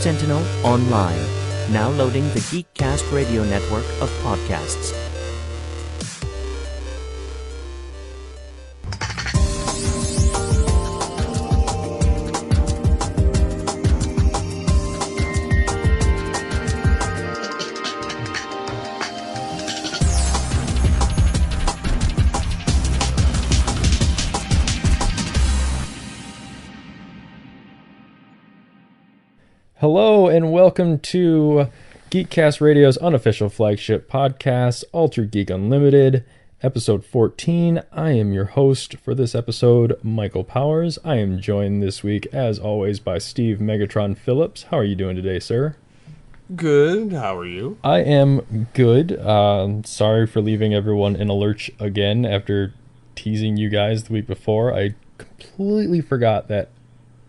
Sentinel Online, now loading the Geekcast radio network of podcasts. Hello and welcome to Geekcast Radio's unofficial flagship podcast, Ultra Geek Unlimited, episode 14. I am your host for this episode, Michael Powers. I am joined this week, as always, by Steve Megatron Phillips. How are you doing today, sir? Good. How are you? I am good. Sorry for leaving everyone in a lurch again after teasing you guys the week before. I completely forgot that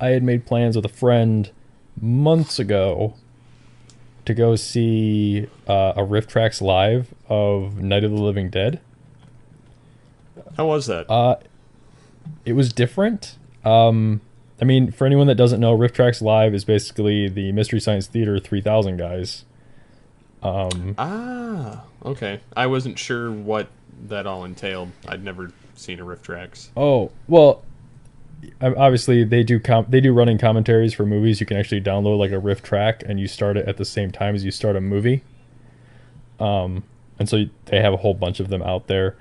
I had made plans with a friend months ago to go see a Rift Tracks live of Night of the Living Dead. How was that? It was different. I mean, for anyone that doesn't know, Rift Tracks Live is basically the Mystery Science Theater 3000 guys. Okay. I wasn't sure what that all entailed. I'd never seen a Rift Tracks. Oh, well, obviously they do running commentaries for movies. You can actually download like a riff track and you start it at the same time as you start a movie, and so they have a whole bunch of them out there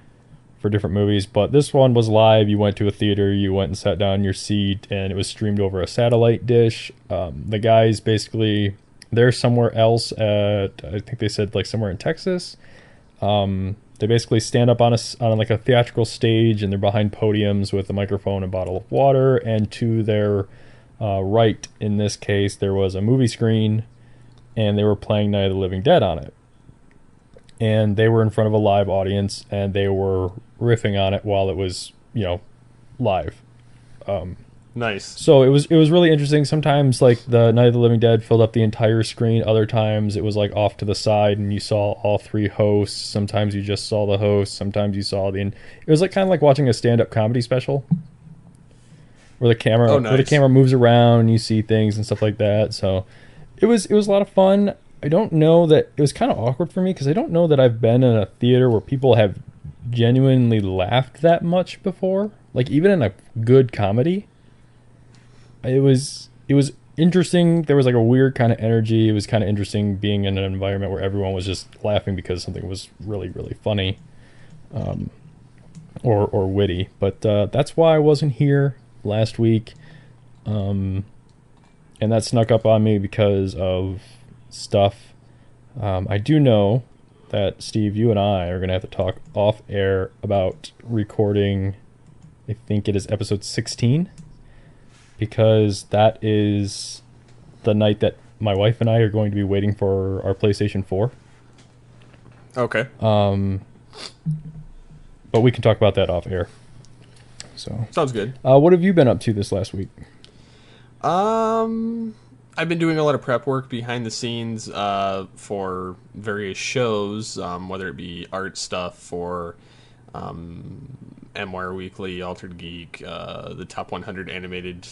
for different movies, but this one was live. You went to a theater, you went and sat down in your seat, and it was streamed over a satellite dish. The guys basically, they're somewhere else at, I think they said like somewhere in Texas. They basically stand up on like a theatrical stage, and they're behind podiums with a microphone and bottle of water. And to their right, in this case, there was a movie screen, and they were playing Night of the Living Dead on it. And they were in front of a live audience, and they were riffing on it while it was, live. Nice. So it was really interesting. Sometimes like the Night of the Living Dead filled up the entire screen. Other times it was like off to the side and you saw all three hosts. Sometimes you just saw the host. Sometimes you saw it was like kind of like watching a stand-up comedy special where the camera moves around and you see things and stuff like that. So it was a lot of fun. I don't know that it was kind of awkward for me because I don't know that I've been in a theater where people have genuinely laughed that much before. Like even in a good comedy. It was interesting. There was like a weird kind of energy. It was kind of interesting being in an environment where everyone was just laughing because something was really, really funny, or witty. But that's why I wasn't here last week, and that snuck up on me because of stuff. I do know that Steve, you and I are going to have to talk off air about recording. I think it is episode 16. Because that is the night that my wife and I are going to be waiting for our PlayStation 4. Okay. But we can talk about that off air. So sounds good. What have you been up to this last week? I've been doing a lot of prep work behind the scenes for various shows, whether it be art stuff for MWire Weekly, Altered Geek, the Top 100 Animated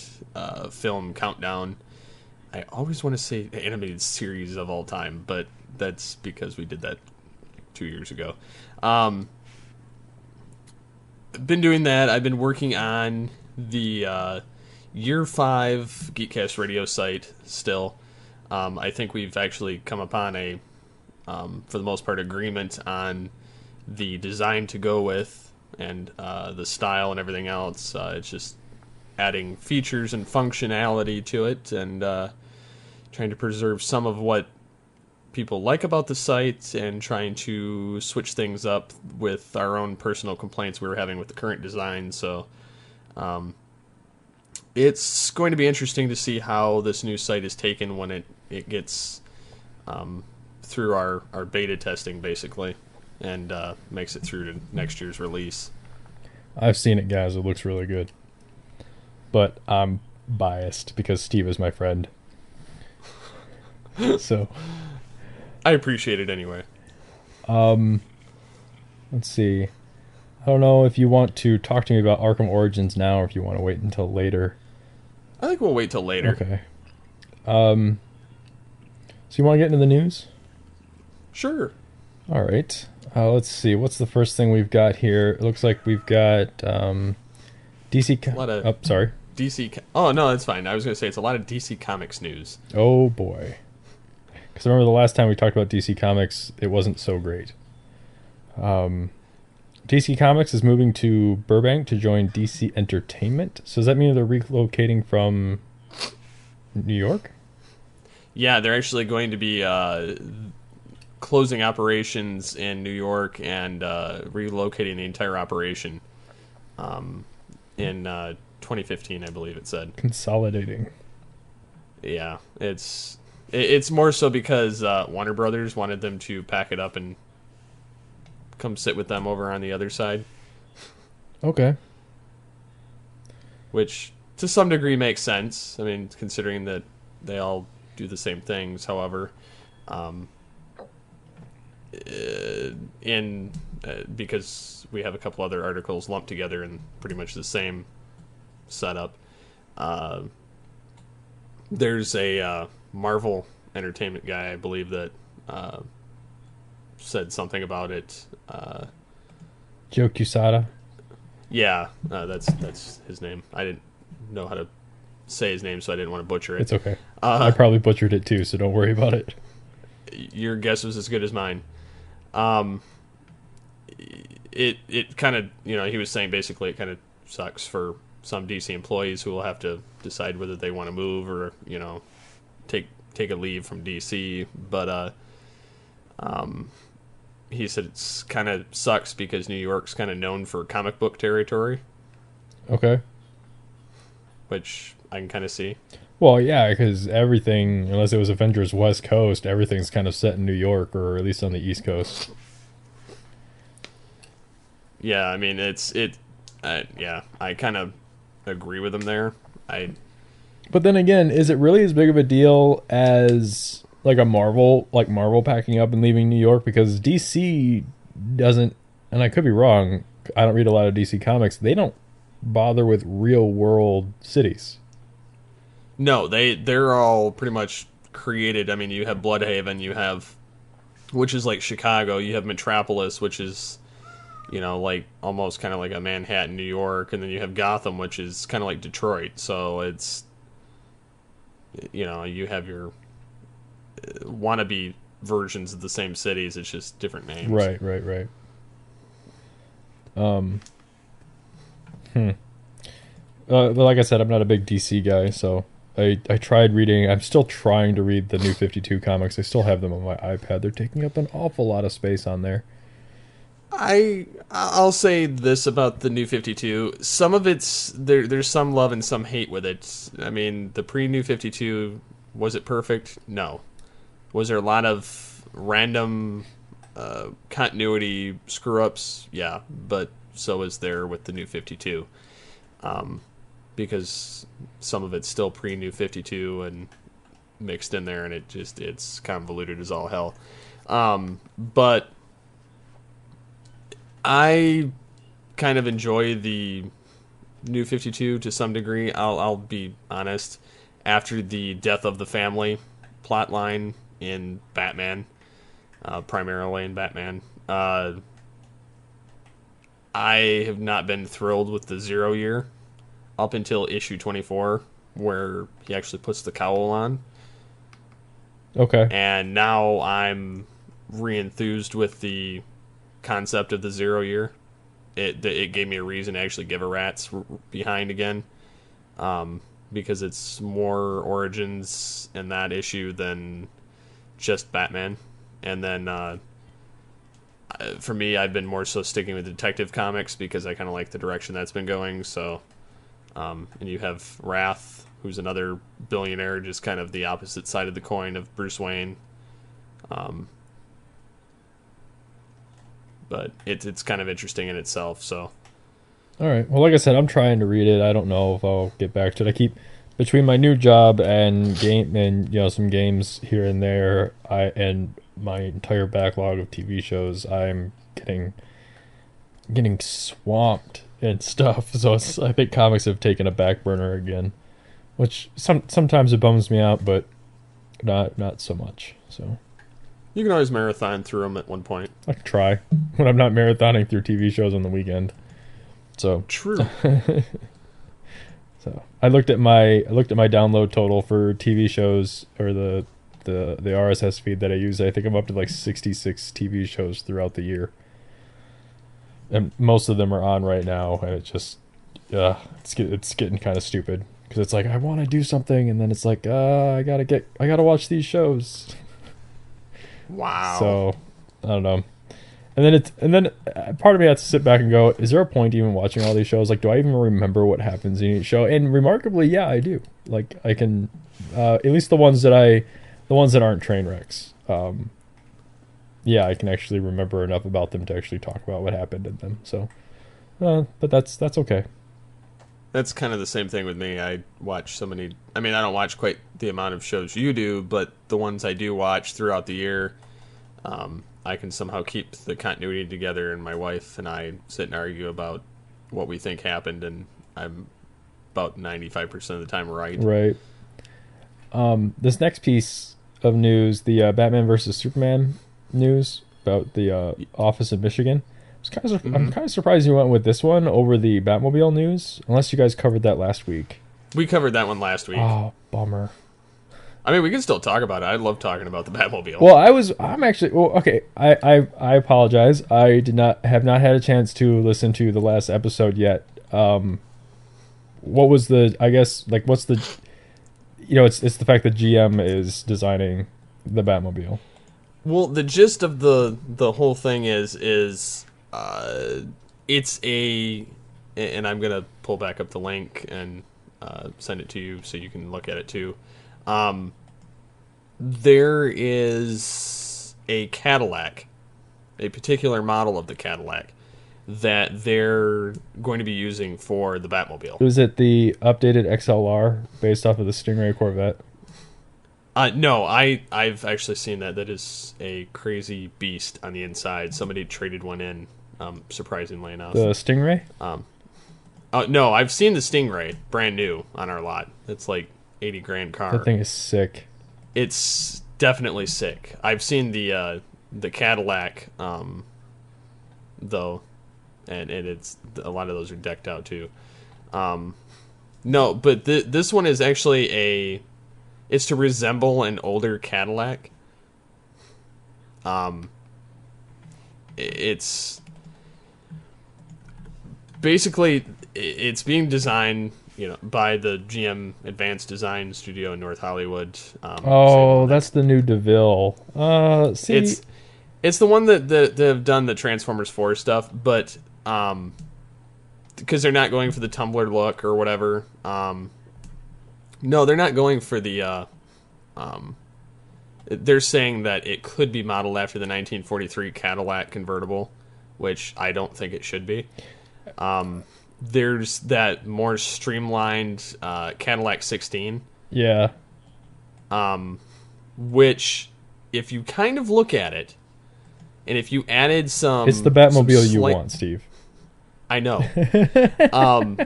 Film Countdown. I always want to say animated series of all time, but that's because we did that 2 years ago. Been doing that. I've been working on the Year 5 Geekcast radio site still. I think we've actually come upon a, for the most part, agreement on the design to go with, and the style and everything else. It's just adding features and functionality to it, and trying to preserve some of what people like about the site, and trying to switch things up with our own personal complaints we were having with the current design. So it's going to be interesting to see how this new site is taken when it gets through our beta testing, basically, and makes it through to next year's release. I've seen it, guys. It looks really good. But I'm biased because Steve is my friend. So I appreciate it anyway. Let's see. I don't know if you want to talk to me about Arkham Origins now or if you want to wait until later. I think we'll wait till later. Okay. So you want to get into the news? Sure. All right. Let's see. What's the first thing we've got here? It looks like we've got DC. A lot of oh, sorry. DC. Oh no, that's fine. I was going to say it's a lot of DC Comics news. Oh boy. Because I remember the last time we talked about DC Comics, it wasn't so great. DC Comics is moving to Burbank to join DC Entertainment. So does that mean they're relocating from New York? Yeah, they're actually going to be closing operations in New York and relocating the entire operation in 2015, I believe it said. Consolidating. Yeah, it's more so because Warner Brothers wanted them to pack it up and come sit with them over on the other side. Okay. Which, to some degree, makes sense. I mean, considering that they all do the same things. However, because we have a couple other articles lumped together in pretty much the same setup, there's a Marvel Entertainment guy, I believe, that said something about it. Joe Quesada. Yeah, that's his name. I didn't know how to say his name, so I didn't want to butcher it. It's okay. I probably butchered it too, so don't worry about it. Your guess was as good as mine. It kind of, he was saying basically it kind of sucks for some DC employees who will have to decide whether they want to move or, take a leave from DC. But he said it's kind of sucks because New York's kind of known for comic book territory. Okay. Which I can kind of see. Well, yeah, because everything, unless it was Avengers West Coast, everything's kind of set in New York, or at least on the East Coast. Yeah, I mean, yeah, I kind of agree with him there. But then again, is it really as big of a deal as like Marvel packing up and leaving New York? Because DC doesn't, and I could be wrong, I don't read a lot of DC Comics, they don't bother with real world cities. No, they're all pretty much created. I mean, you have Bloodhaven, which is like Chicago. You have Metropolis, which is, like almost kind of like a Manhattan, New York, and then you have Gotham, which is kind of like Detroit. So it's, you have your wannabe versions of the same cities. It's just different names. Right. But like I said, I'm not a big DC guy, so I tried reading. I'm still trying to read the New 52 comics. I still have them on my iPad. They're taking up an awful lot of space on there. I'll say this about the New 52. Some of it's there's some love and some hate with it. I mean, the pre-New 52, was it perfect? No. Was there a lot of random continuity screw-ups? Yeah, but so is there with the New 52. Because some of it's still pre-New 52 and mixed in there, and it's convoluted as all hell. But I kind of enjoy the New 52 to some degree. I'll be honest. After the death of the family plotline in Batman, primarily in Batman, I have not been thrilled with the 0 year up until issue 24, where he actually puts the cowl on. Okay. And now I'm re-enthused with the concept of the 0 year. It gave me a reason to actually give a rat's behind again, because it's more origins in that issue than just Batman. And then for me, I've been more so sticking with Detective Comics because I kind of like the direction that's been going. So, and you have Wrath, who's another billionaire, just kind of the opposite side of the coin of Bruce Wayne. But it's kind of interesting in itself. So, all right. Well, like I said, I'm trying to read it. I don't know if I'll get back to it. I keep between my new job and some games here and there. And my entire backlog of TV shows, I'm getting swamped and stuff. So I think comics have taken a back burner again, which sometimes it bums me out. But not so much. So You can always marathon through them at one point. I can try when I'm not marathoning through TV shows on the weekend. So True. So I looked at my download total for TV shows, or the RSS feed that I use. I think I'm up to like 66 TV shows throughout the year, and most of them are on right now. And it just, it's getting kind of stupid because it's like I want to do something, and then it's like I gotta watch these shows. Wow. So I don't know. And then part of me has to sit back and go, is there a point even watching all these shows? Like, do I even remember what happens in each show? And remarkably, yeah, I do. Like, I can, at least the ones that aren't train wrecks. Yeah, I can actually remember enough about them to actually talk about what happened in them. So, but that's okay. That's kind of the same thing with me. I watch so many. I mean, I don't watch quite the amount of shows you do, but the ones I do watch throughout the year, I can somehow keep the continuity together, and my wife and I sit and argue about what we think happened, and I'm about 95% of the time right. Right. This next piece of news, the Batman versus Superman news about the office in Michigan. I'm kind of surprised you went with this one over the Batmobile news, unless you guys covered that last week. We covered that one last week. Oh, bummer. I mean, we can still talk about it. I love talking about the Batmobile. Well, okay. I apologize. I have not had a chance to listen to the last episode yet. What was the? I guess like what's the? It's the fact that GM is designing the Batmobile. Well, the gist of the whole thing is it's a, and I'm gonna pull back up the link and send it to you so you can look at it too. There is a Cadillac, a particular model of the Cadillac that they're going to be using for the Batmobile. Was it the updated XLR based off of the Stingray Corvette? No, I've actually seen that. That is a crazy beast on the inside. Somebody traded one in, surprisingly enough. The Stingray? No, I've seen the Stingray, brand new, on our lot. It's like $80,000 car. That thing is sick. It's definitely sick. I've seen the Cadillac, though, and it's a lot of those are decked out too. No, but this one is actually it's to resemble an older Cadillac. It's basically it's being designed, by the GM Advanced Design Studio in North Hollywood. That's the new DeVille. See, it's the one that have done the Transformers 4 stuff, but because they're not going for the Tumblr look or whatever. No, they're not going for the. They're saying that it could be modeled after the 1943 Cadillac convertible, which I don't think it should be. There's that more streamlined Cadillac 16. Yeah. Which, if you kind of look at it, and if you added some... It's the Batmobile you want, Steve. I know.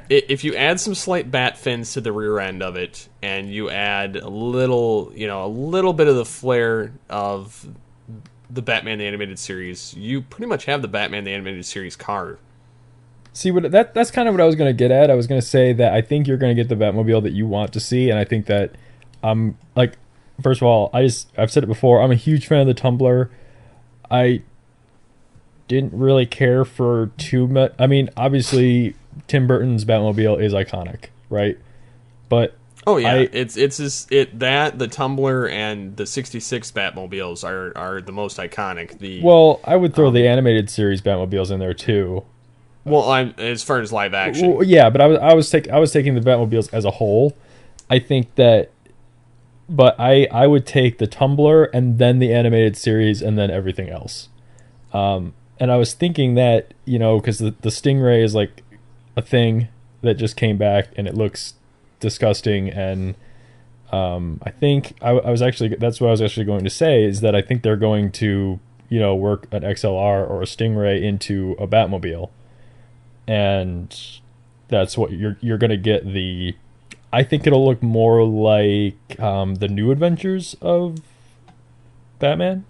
If you add some slight bat fins to the rear end of it, and you add a little bit of the flair of the Batman the Animated Series, you pretty much have the Batman the Animated Series car. See, that's kind of what I was going to get at. I was going to say that I think you're going to get the Batmobile that you want to see, and I think that first of all, I've said it before, I'm a huge fan of the Tumbler. I didn't really care for too much. I mean, obviously, Tim Burton's Batmobile is iconic, right? But the Tumbler and the '66 Batmobiles are the most iconic. I would throw the animated series Batmobiles in there too. Well, as far as live action, yeah, but I was taking the Batmobiles as a whole. I think that, but I would take the Tumbler and then the animated series and then everything else. And I was thinking that, because the Stingray is like a thing that just came back and it looks disgusting. And I think that's what I was actually going to say, is that I think they're going to, work an XLR or a Stingray into a Batmobile. And that's what you're going to get the I think it'll look more like the New Adventures of Batmobile,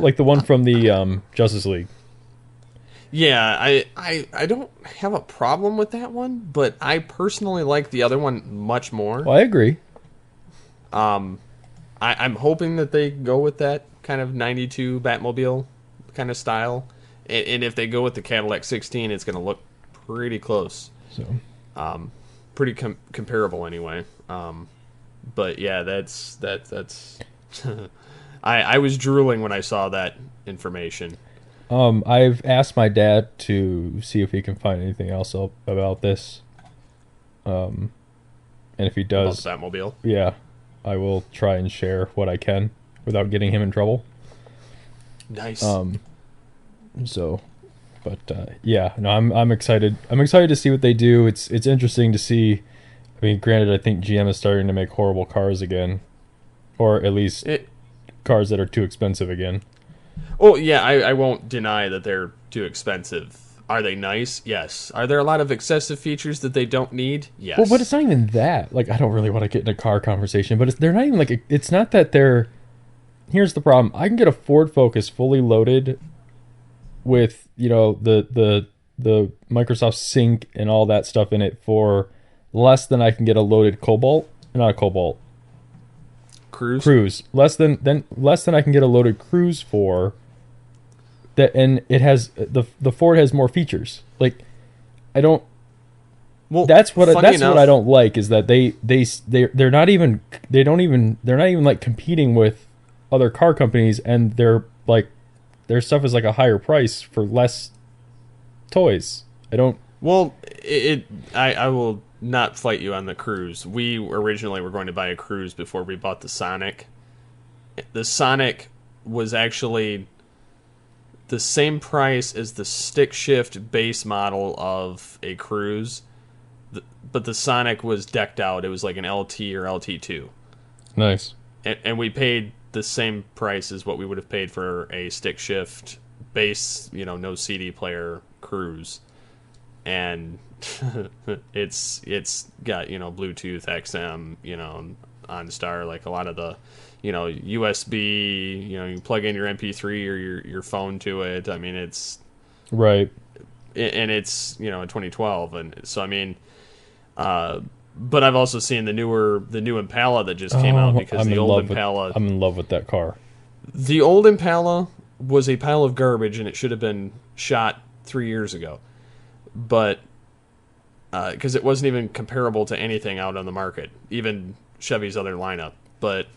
like the one from the Justice League. Yeah, I don't have a problem with that one, but I personally like the other one much more. Well, I agree. I'm hoping that they go with that kind of 92 Batmobile kind of style. And if they go with the Cadillac 16, it's going to look pretty close. So, pretty comparable anyway. But yeah, that's I was drooling when I saw that information. I've asked my dad to see if he can find anything else about this. And if he does, About the Batmobile. yeah, I will try and share what I can without getting him in trouble. Nice. So, but yeah, no, I'm excited. I'm excited to see what they do. It's interesting to see. I mean, granted, I think GM is starting to make horrible cars again, or at least cars that are too expensive again. Oh yeah, I won't deny that they're too expensive. Are they nice? Yes. Are there a lot of excessive features that they don't need? Yes. Well, but it's not even that. Like, I don't really want to get in a car conversation, but they're not even like. It's not that they're. Here's the problem. I can get a Ford Focus fully loaded with, you know, the Microsoft Sync and all that stuff in it for less than I can get a loaded Cobalt. Not a Cobalt. Cruise. Less than I can get a loaded Cruise for. That, and it has the Ford has more features. Like, I don't. Well, that's what I don't like, is that they're not even like competing with other car companies, and they're like, their stuff is like a higher price for less toys. I don't. Well, I will not fight you on the Cruise. We originally were going to buy a Cruise before we bought the Sonic. The Sonic was actually the same price as the stick shift base model of a Cruise, but the Sonic was decked out. It was like an LT or LT2. Nice. And we paid the same price as what we would have paid for a stick shift base, you know, no CD player Cruise. And it's got, you know, Bluetooth, XM, you know, OnStar, like a lot of the, you know, USB, you know, you plug in your MP3 or your phone to it. I mean, it's right. And it's, you know, in 2012, and so I mean, but I've also seen the new Impala that just came out, because the old Impala. I'm in love with that car. The old Impala was a pile of garbage, and it should have been shot 3 years ago, but because it wasn't even comparable to anything out on the market, even Chevy's other lineup. But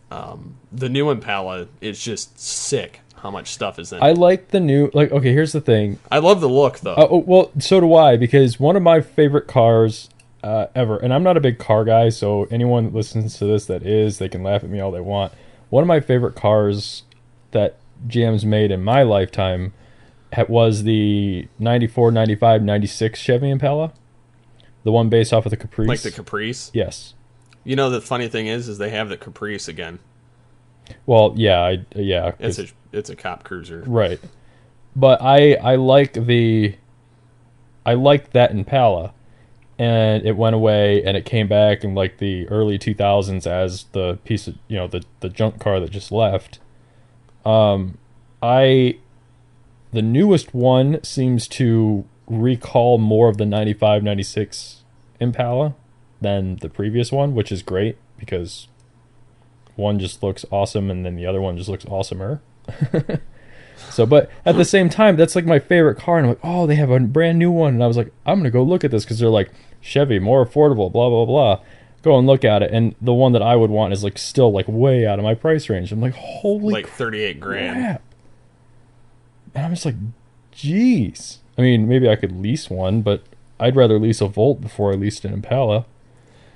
the new Impala is just sick. How much stuff is in it? I like the new. Like, okay, here's the thing. I love the look, though. Well, so do I, because one of my favorite cars ever, and I'm not a big car guy, so anyone that listens to this that is, they can laugh at me all they want. One of my favorite cars that GM's made in my lifetime was the 94, 95, 96 Chevy Impala. The one based off of the Caprice. Like the Caprice? Yes. You know, the funny thing is they have the Caprice again. Well, yeah, yeah. It's a cop cruiser, right? But I like that Impala, and it went away, and it came back in like the early 2000s as the piece of, you know, the junk car that just left. The newest one seems to recall more of the 95, 96 Impala than the previous one, which is great, because one just looks awesome and then the other one just looks awesomer. So, but at the same time, that's like my favorite car, and I'm like, oh, they have a brand new one, and I was like, I'm gonna go look at this, because they're like, Chevy, more affordable, blah blah blah. Go and look at it, and the one that I would want is like still like way out of my price range. I'm like, holy, like 38 grand. Crap. And I'm just like, geez. I mean, maybe I could lease one, but I'd rather lease a Volt before I leased an Impala.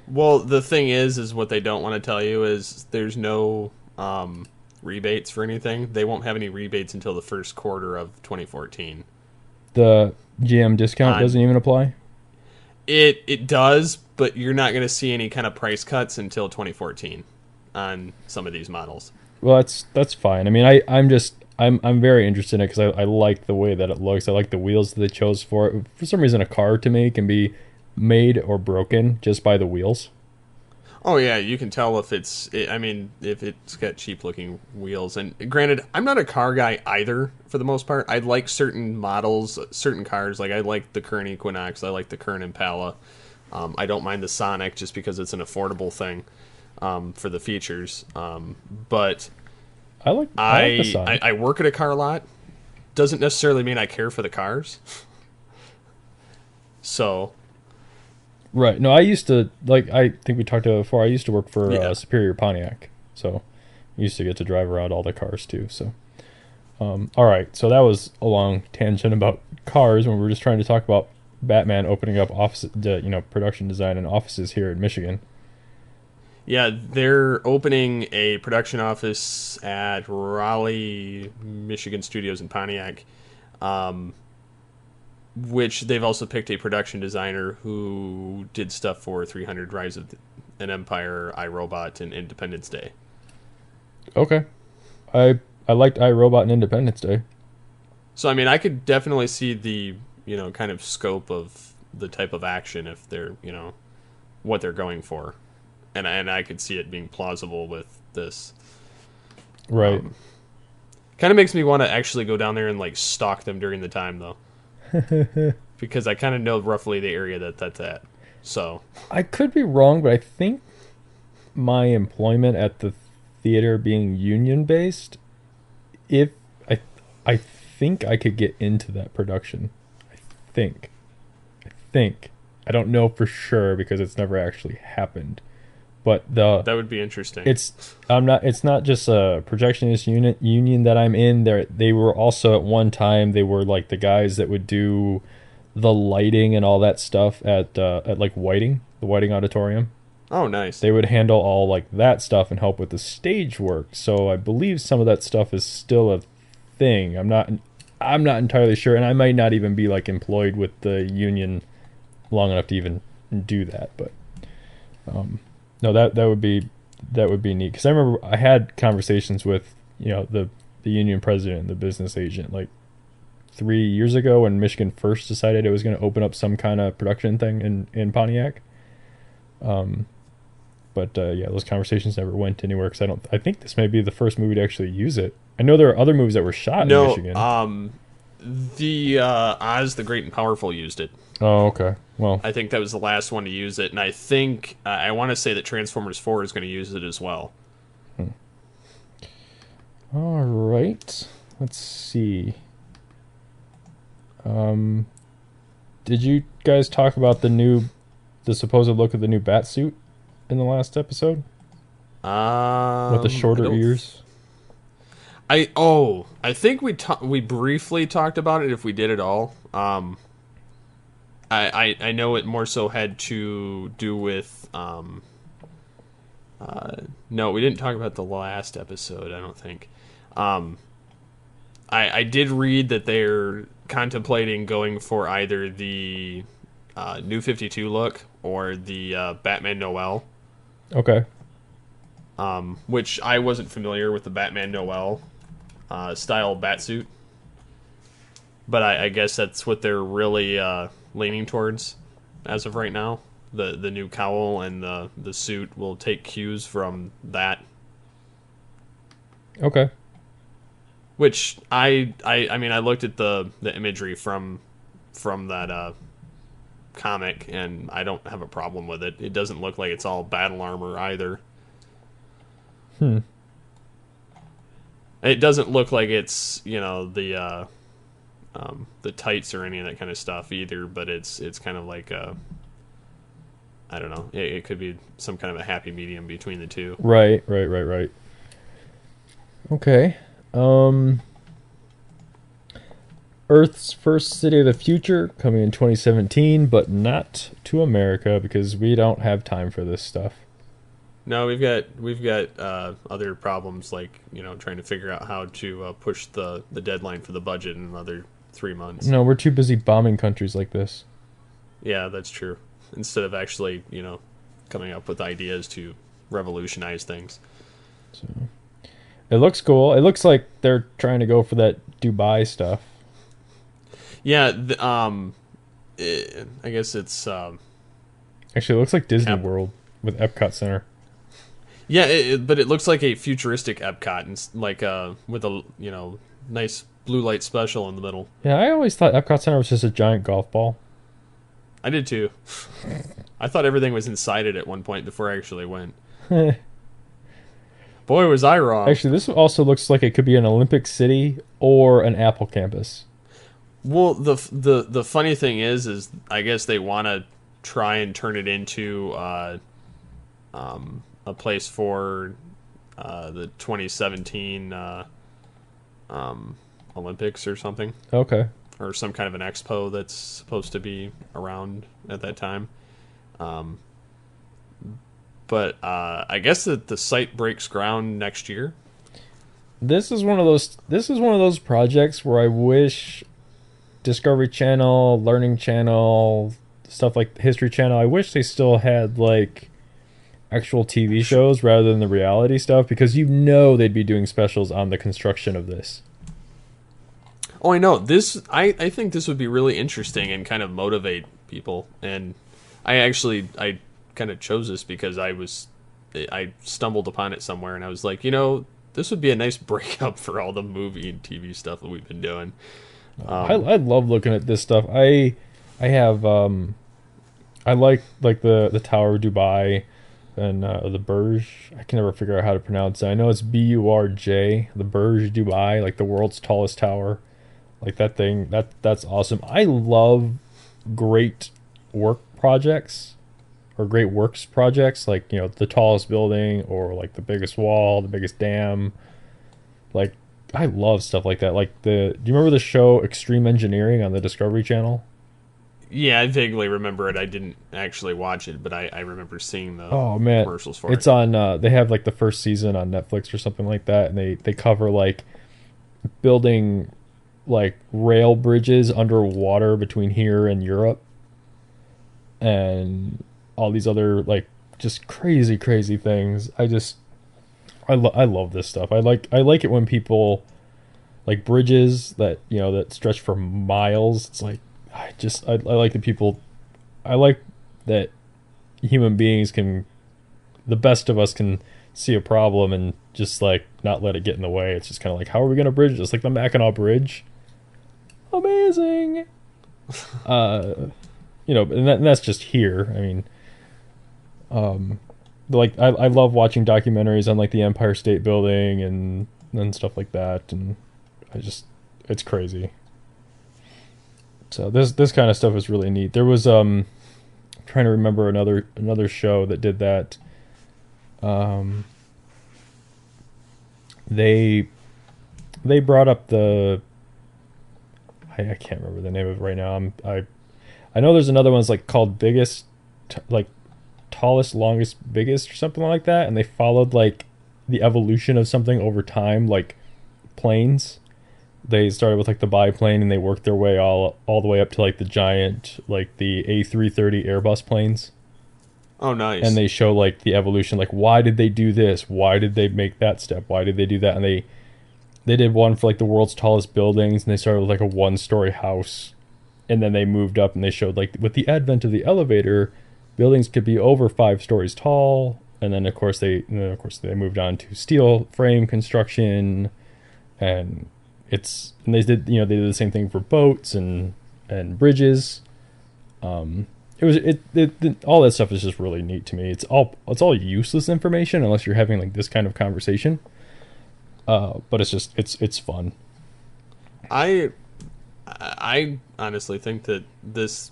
Well, the thing is what they don't want to tell you is there's no rebates for anything. They won't have any rebates until the first quarter of 2014. The GM discount doesn't even apply? It does, but you're not going to see any kind of price cuts until 2014 on some of these models. Well, that's fine. I mean, I'm very interested in it, because I like the way that it looks. I like the wheels that they chose for it. For some reason, a car to me can be made or broken just by the wheels. Oh yeah, you can tell if if it's got cheap looking wheels. And granted, I'm not a car guy either for the most part. I like certain models, certain cars. Like I like the current Equinox, I like the current Impala. I don't mind the Sonic just because it's an affordable thing for the features. But I like the Sonic. I work at a car lot. Doesn't necessarily mean I care for the cars. So. Right. No, I used to, I think we talked about it before, I used to work for Superior Pontiac. So I used to get to drive around all the cars too. So, all right. So that was a long tangent about cars when we were just trying to talk about Batman opening up production design and offices here in Michigan. Yeah, they're opening a production office at Raleigh, Michigan Studios in Pontiac. Which they've also picked a production designer who did stuff for 300, Rise of an Empire, iRobot, and Independence Day. Okay. I liked iRobot and Independence Day. So, I mean, I could definitely see the, kind of scope of the type of action if they're, what they're going for. And I could see it being plausible with this. Right. Kind of makes me want to actually go down there and, stalk them during the time, though. Because I kind of know roughly the area that's at. So I could be wrong, but I think my employment at the theater being union based, I think I could get into that production. I think. I don't know for sure because it's never actually happened. But that would be interesting. It's not just a projectionist union that I'm in. They were also at one time, they were like the guys that would do the lighting and all that stuff at Whiting, the Whiting Auditorium. Oh, nice. They would handle all that stuff and help with the stage work. So I believe some of that stuff is still a thing. I'm not entirely sure, and I might not even be employed with the union long enough to even do that, but no, that would be neat, because I remember I had conversations with the union president and the business agent 3 years ago when Michigan first decided it was going to open up some kind of production thing in Pontiac. But those conversations never went anywhere because I think this may be the first movie to actually use it. I know there are other movies that were shot in Michigan. The Oz the Great and Powerful used it. Oh, okay. Well, I think that was the last one to use it, and I think I want to say that Transformers 4 is going to use it as well. All right. Let's see. Did you guys talk about the supposed look of the new Batsuit in the last episode? With the shorter ears? I think we briefly talked about it if we did at all. I know it more so had to do with no, we didn't talk about the last episode, I don't think. I did read that they're contemplating going for either the New 52 look or the Batman Noel. Okay. Which I wasn't familiar with the Batman Noel style Batsuit. But I guess that's what they're really leaning towards as of right now. The new cowl and the suit will take cues from that. Okay. Which I mean I looked at the imagery from that comic, and I don't have a problem with it. It doesn't look like it's all battle armor either. It doesn't look like it's the tights or any of that kind of stuff either, but it's kind of like I don't know. It could be some kind of a happy medium between the two. Right. Okay. Earth's first city of the future coming in 2017, but not to America because we don't have time for this stuff. No, we've got other problems like trying to figure out how to push the deadline for the budget in another 3 months. No, we're too busy bombing countries like this. Yeah, that's true. Instead of actually coming up with ideas to revolutionize things. So it looks cool. It looks like they're trying to go for that Dubai stuff. Yeah, I guess it's Actually, it looks like Disney Ep- World with Epcot Center. Yeah, but it looks like a futuristic Epcot, and like with a nice blue light special in the middle. Yeah, I always thought Epcot Center was just a giant golf ball. I did too. I thought everything was inside it at one point before I actually went. Boy, was I wrong. Actually, this also looks like it could be an Olympic City or an Apple campus. Well, the funny thing is I guess they want to try and turn it into a place for the 2017 Olympics or something. Okay. Or some kind of an expo that's supposed to be around at that time. But I guess that the site breaks ground next year. This is one of those projects where I wish Discovery Channel, Learning Channel, stuff like History Channel, I wish they still had like actual TV shows rather than the reality stuff, because they'd be doing specials on the construction of this. Oh, I know. I think this would be really interesting and kind of motivate people. And I kind of chose this because I stumbled upon it somewhere and I was like, this would be a nice breakup for all the movie and TV stuff that we've been doing. I love looking at this stuff. I like the Tower of Dubai and the Burj. I can never figure out how to pronounce it. I know it's Burj, the Burj Dubai, like the world's tallest tower. Like that thing, that's awesome. I love great work projects or great works projects, like the tallest building or like the biggest wall, the biggest dam. Like I love stuff like that. Like do you remember the show Extreme Engineering on the Discovery Channel? Yeah, I vaguely remember it. I didn't actually watch it, but I remember seeing the commercials for it. It's on. They have like the first season on Netflix or something like that, and they cover like building like rail bridges underwater between here and Europe, and all these other like just crazy things. I love this stuff. I like it when people like bridges that that stretch for miles. It's like I like the people. I like that human beings the best of us can see a problem and just like not let it get in the way. It's just kind of like, how are we going to bridge this? Like the Mackinac Bridge. Amazing. And that's just here. I mean, like I love watching documentaries on like the Empire State Building and stuff like that, and it's crazy. So this kind of stuff is really neat. There was I'm trying to remember another show that did that. They brought up the I can't remember the name of it right now. I know there's another one's like called Biggest, like Tallest, Longest, Biggest or something like that, and they followed like the evolution of something over time, like planes. They started with like the biplane and they worked their way all the way up to like the giant, like the A330 Airbus planes. Oh, nice. And they show like the evolution, like why did they do this? Why did they make that step? Why did they do that? And they did one for like the world's tallest buildings, and they started with like a 1-story house, and then they moved up and they showed like with the advent of the elevator, buildings could be over 5 stories tall, and then of course they moved on to steel frame construction, and they did the same thing for boats and bridges. All that stuff is just really neat to me. It's all useless information unless you're having like this kind of conversation. But it's fun. I honestly think that this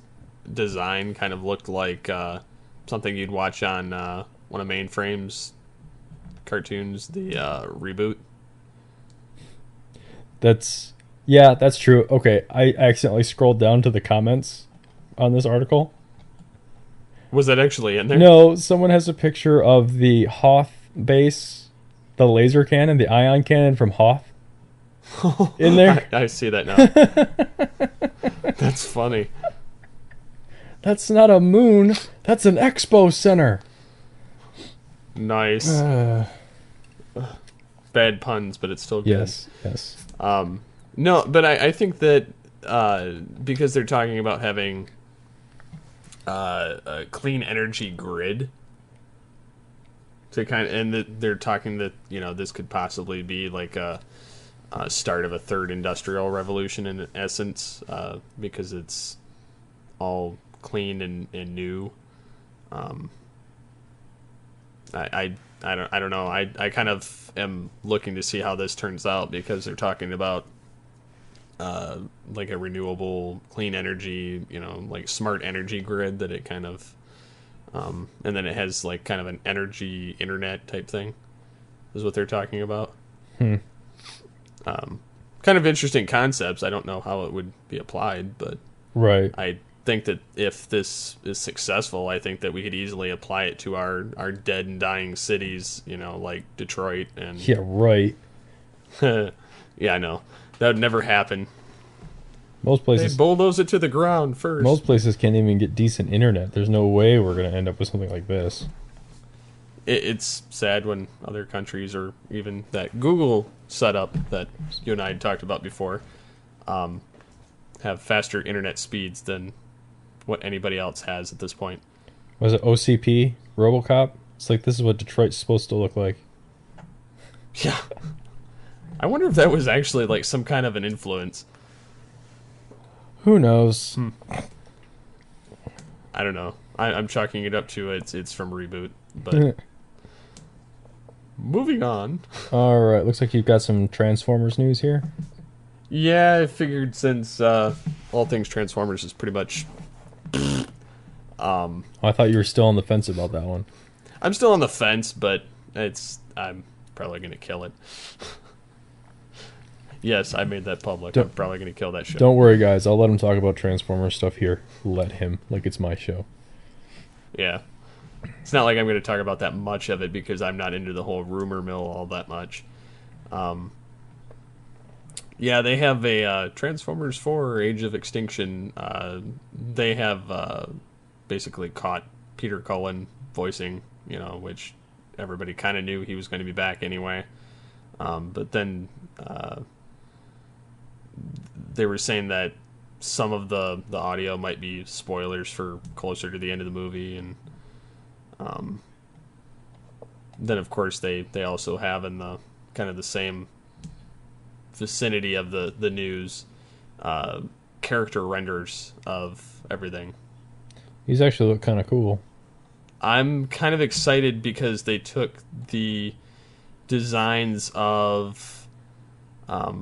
design kind of looked like something you'd watch on one of Mainframe's cartoons, the reboot. That's true. Okay, I accidentally scrolled down to the comments on this article. Was that actually in there? No, someone has a picture of the Hoth base, the laser cannon, the ion cannon from Hoth in there. I see that now. That's funny. That's not a moon. That's an expo center. Nice. Bad puns, but it's still good. Yes. No, but I think that because they're talking about having a clean energy grid to they're talking that this could possibly be like a start of a third industrial revolution in essence, because it's all clean and new. I don't know. I kind of am looking to see how this turns out, because they're talking about like a renewable clean energy, like smart energy grid that it kind of and then it has like kind of an energy internet type thing is what they're talking about. Kind of interesting concepts. I don't know how it would be applied, but right. I think that if this is successful, I think that we could easily apply it to our dead and dying cities, like Detroit and Yeah, right. yeah, I know. That would never happen. Most places They bulldoze it to the ground first. Most places can't even get decent internet. There's no way we're going to end up with something like this. It's sad when other countries, or even that Google setup that you and I had talked about before, have faster internet speeds than what anybody else has at this point. Was it OCP? RoboCop? It's like, this is what Detroit's supposed to look like. Yeah. I wonder if that was actually like some kind of an influence. Who knows? I don't know. I'm chalking it up to it's from Reboot, but moving on. All right, looks like you've got some Transformers news here. Yeah, I figured since all things Transformers is pretty much. I thought you were still on the fence about that one. I'm still on the fence, but I'm probably gonna kill it. Yes, I made that public. I'm probably gonna kill that show. Don't worry, guys. I'll let him talk about Transformers stuff here. Let him, like it's my show. Yeah. It's not like I'm going to talk about that much of it, because I'm not into the whole rumor mill all that much. Yeah, they have a Transformers 4 Age of Extinction. They have basically caught Peter Cullen voicing, which everybody kind of knew he was going to be back anyway. But then they were saying that some of the audio might be spoilers for closer to the end of the movie, and then of course they also have in the kind of the same vicinity of the news character renders of everything. These actually look kind of cool. I'm kind of excited because they took the designs of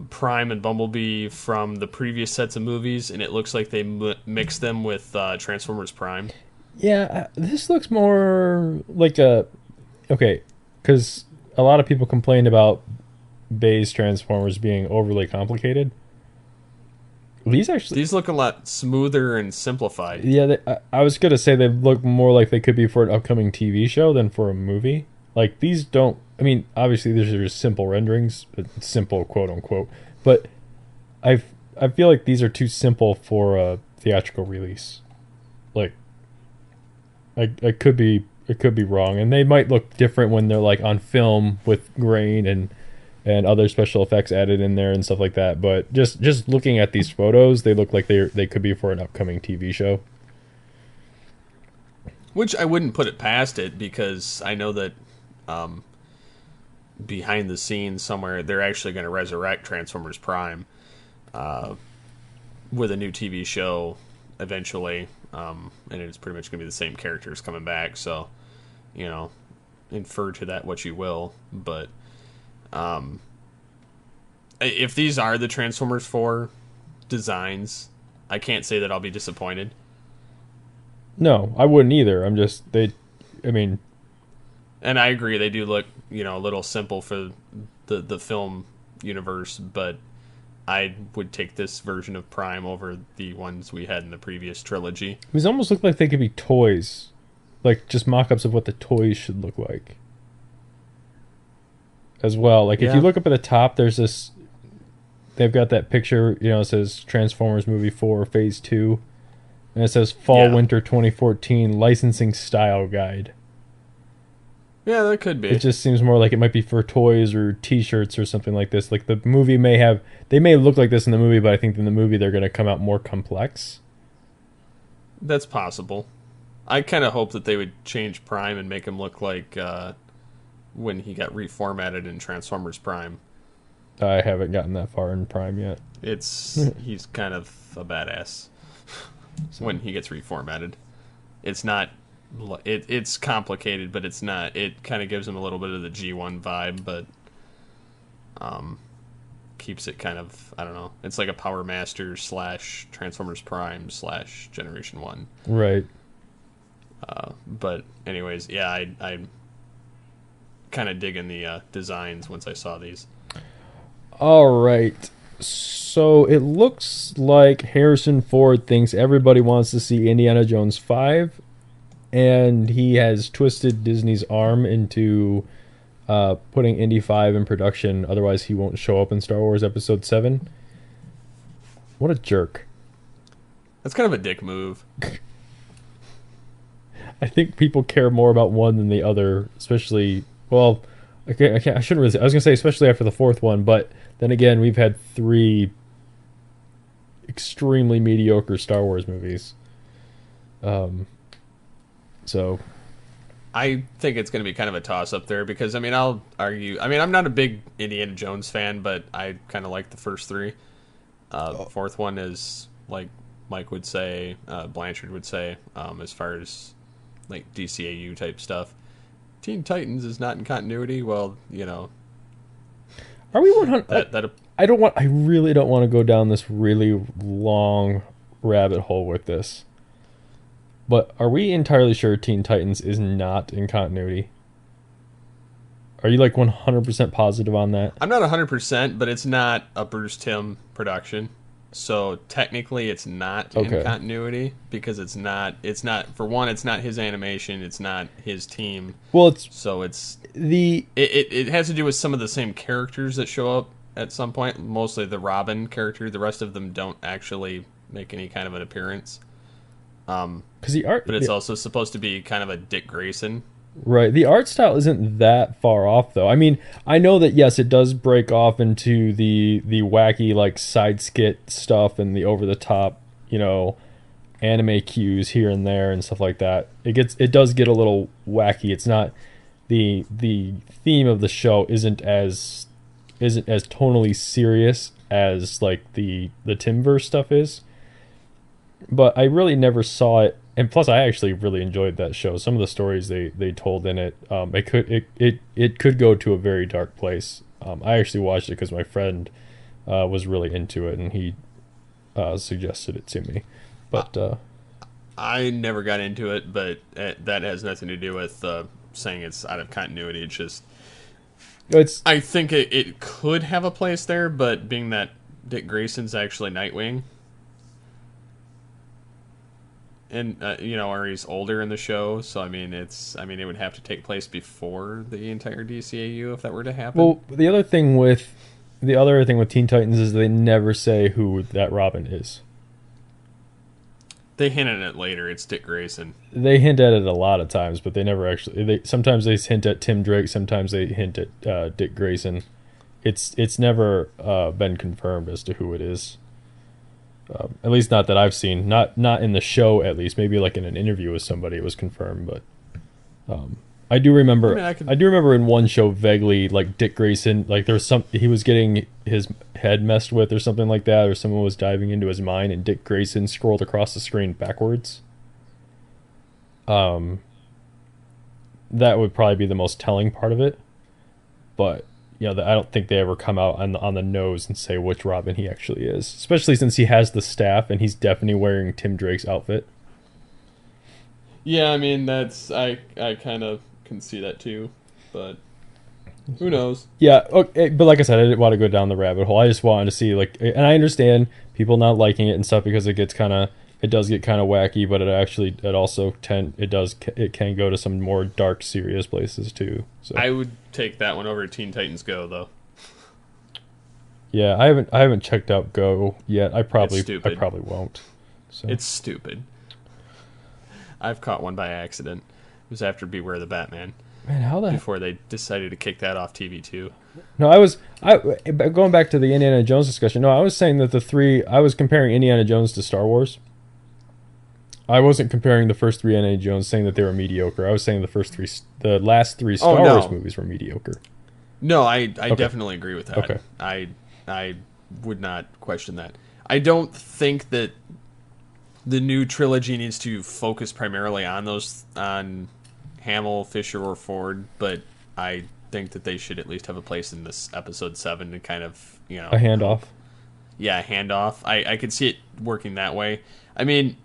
Prime and Bumblebee from the previous sets of movies, and it looks like they mixed them with Transformers Prime. Yeah, this looks more like a... Okay, because a lot of people complained about Bay's Transformers being overly complicated. These look a lot smoother and simplified. Yeah, I was going to say they look more like they could be for an upcoming TV show than for a movie. Like, these don't... I mean, obviously, these are just simple renderings. Simple, quote-unquote. But I feel like these are too simple for a theatrical release. Like, I could be wrong. And they might look different when they're, like, on film with grain and other special effects added in there and stuff like that. But just looking at these photos, they look like they could be for an upcoming TV show. Which I wouldn't put it past it, because I know that behind the scenes somewhere they're actually going to resurrect Transformers Prime with a new TV show eventually, and it's pretty much going to be the same characters coming back, so infer to that what you will. But if these are the Transformers 4 designs, I can't say that I'll be disappointed. No, I wouldn't either. And I agree, they do look, a little simple for the film universe, but I would take this version of Prime over the ones we had in the previous trilogy. These almost look like they could be toys. Like, just mock-ups of what the toys should look like. As well. Like, if you look up at the top, there's this... They've got that picture, it says Transformers Movie 4 Phase 2. And it says Fall-Winter 2014 Licensing Style Guide. Yeah, that could be. It just seems more like it might be for toys or T-shirts or something like this. Like, the movie may have... They may look like this in the movie, but I think in the movie they're going to come out more complex. That's possible. I kind of hope that they would change Prime and make him look like when he got reformatted in Transformers Prime. I haven't gotten that far in Prime yet. He's kind of a badass when he gets reformatted. It's not. It's complicated, but it's not. It kind of gives him a little bit of the G1 vibe, but keeps it kind of, I don't know. It's like a Power Master / Transformers Prime / Generation 1. Right. But anyways, yeah, I'm kind of digging the designs once I saw these. All right. So it looks like Harrison Ford thinks everybody wants to see Indiana Jones 5, and he has twisted Disney's arm into putting Indy 5 in production. Otherwise, he won't show up in Star Wars Episode 7. What a jerk. That's kind of a dick move. I think people care more about one than the other, especially, well, I shouldn't really say, I was going to say especially after the fourth one, but then again, we've had 3 extremely mediocre Star Wars movies. So I think it's going to be kind of a toss-up there because, I mean, I'll argue... I mean, I'm not a big Indiana Jones fan, but I kind of like the first 3. The fourth one is, like Mike would say, Blanchard would say, as far as, like, DCAU type stuff. Teen Titans is not in continuity. Well, you know... Are we 100... I really don't want to go down this really long rabbit hole with this. But are we entirely sure Teen Titans is not in continuity? Are you like 100% positive on that? I'm not 100%, but it's not a Bruce Timm production. So technically it's not in continuity because it's not for one, it's not his animation, it's not his team. Well, it has to do with some of the same characters that show up at some point, mostly the Robin character. The rest of them don't actually make any kind of an appearance. Because the art, but it's also supposed to be kind of a Dick Grayson. Right. The art style isn't that far off, though. I mean, I know that, yes, it does break off into the wacky, like, side skit stuff and the over-the-top, you know, anime cues here and there and stuff like that. It does get a little wacky. It's not... The theme of the show isn't as tonally serious as, like, the Timverse stuff is. But I really never saw it, and plus I actually really enjoyed that show. Some of the stories they told in it, it could go to a very dark place. I actually watched it because my friend was really into it, and he suggested it to me. But I never got into it, but that has nothing to do with saying it's out of continuity. I think it could have a place there, but being that Dick Grayson's actually Nightwing. And or he's older in the show, so I mean, it would have to take place before the entire DCAU if that were to happen. Well, the other thing with Teen Titans is they never say who that Robin is. They hint at it later. It's Dick Grayson. They hint at it a lot of times, but they never actually. Sometimes they hint at Tim Drake. Sometimes they hint at Dick Grayson. It's never been confirmed as to who it is. At least not that I've seen. Not in the show, at least. Maybe like in an interview with somebody it was confirmed. But I do remember. I do remember in one show vaguely, like Dick Grayson, like there was he was getting his head messed with or something like that, or someone was diving into his mind, and Dick Grayson scrolled across the screen backwards. That would probably be the most telling part of it, but. I don't think they ever come out on the nose and say which Robin he actually is, especially since he has the staff and he's definitely wearing Tim Drake's outfit. Yeah, I mean I kind of can see that too, but who knows? Yeah, okay, but like I said, I didn't want to go down the rabbit hole. I just wanted to see and I understand people not liking it and stuff because it does get kind of wacky, but it can go to some more dark, serious places too. So I would take that one over Teen Titans Go, though. Yeah, I haven't checked out Go yet. I probably won't. So. It's stupid. I've caught one by accident. It was after Beware the Batman. Man, before they decided to kick that off TV too. No, going back to the Indiana Jones discussion. No, I was saying that I was comparing Indiana Jones to Star Wars. I wasn't comparing the first three Indiana Jones, saying that they were mediocre. I was saying the last three Star Wars movies were mediocre. No, I definitely agree with that. Okay. I would not question that. I don't think that the new trilogy needs to focus primarily on Hamill, Fisher, or Ford, but I think that they should at least have a place in this episode 7 to kind of, a handoff. Yeah, handoff. I could see it working that way. I mean,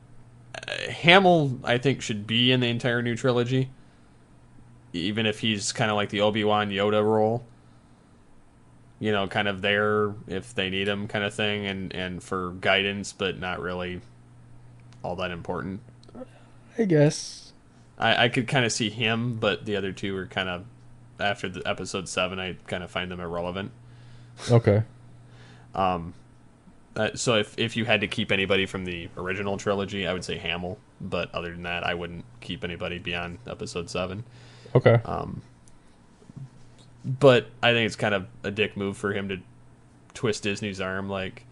Hamill, I think, should be in the entire new trilogy, even if he's kind of like the Obi-Wan Yoda role. Kind of there if they need him kind of thing, and for guidance, but not really all that important. I guess. I could kind of see him, but the other two are kind of, after the episode 7, I kind of find them irrelevant. Okay. So if you had to keep anybody from the original trilogy, I would say Hamill, but other than that, I wouldn't keep anybody beyond episode 7. Okay. But I think it's kind of a dick move for him to twist Disney's arm, like,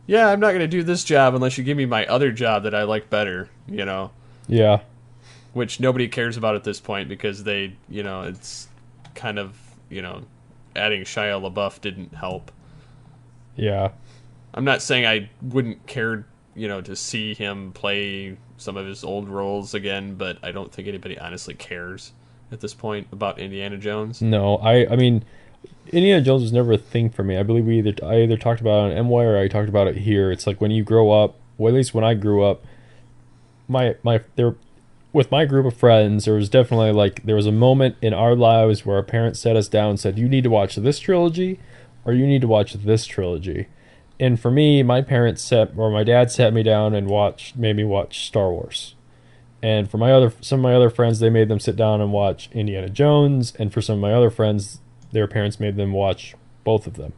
yeah, I'm not going to do this job unless you give me my other job that I like better, Yeah. Which nobody cares about at this point because they, it's kind of, adding Shia LaBeouf didn't help. Yeah. I'm not saying I wouldn't care, to see him play some of his old roles again, but I don't think anybody honestly cares at this point about Indiana Jones. No, I mean, Indiana Jones was never a thing for me. I believe I either talked about it on MY or I talked about it here. It's like when you grow up, well, at least when I grew up, with my group of friends, there was definitely there was a moment in our lives where our parents sat us down and said, you need to watch this trilogy or you need to watch this trilogy. And for me, my dad sat me down and made me watch Star Wars. And for some of my other friends, they made them sit down and watch Indiana Jones. And for some of my other friends, their parents made them watch both of them.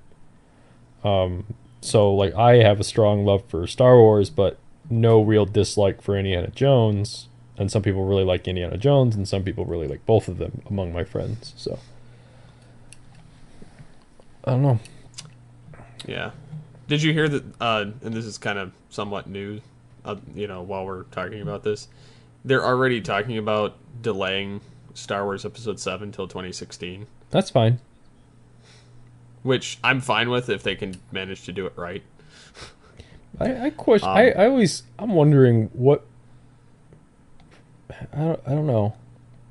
So I have a strong love for Star Wars, but no real dislike for Indiana Jones. And some people really like Indiana Jones, and some people really like both of them among my friends. So I don't know. Yeah. Did you hear that? And this is kind of somewhat new. While we're talking about this, they're already talking about delaying Star Wars Episode 7 till 2016. That's fine. Which I'm fine with if they can manage to do it right. I question. I'm wondering what. I don't know.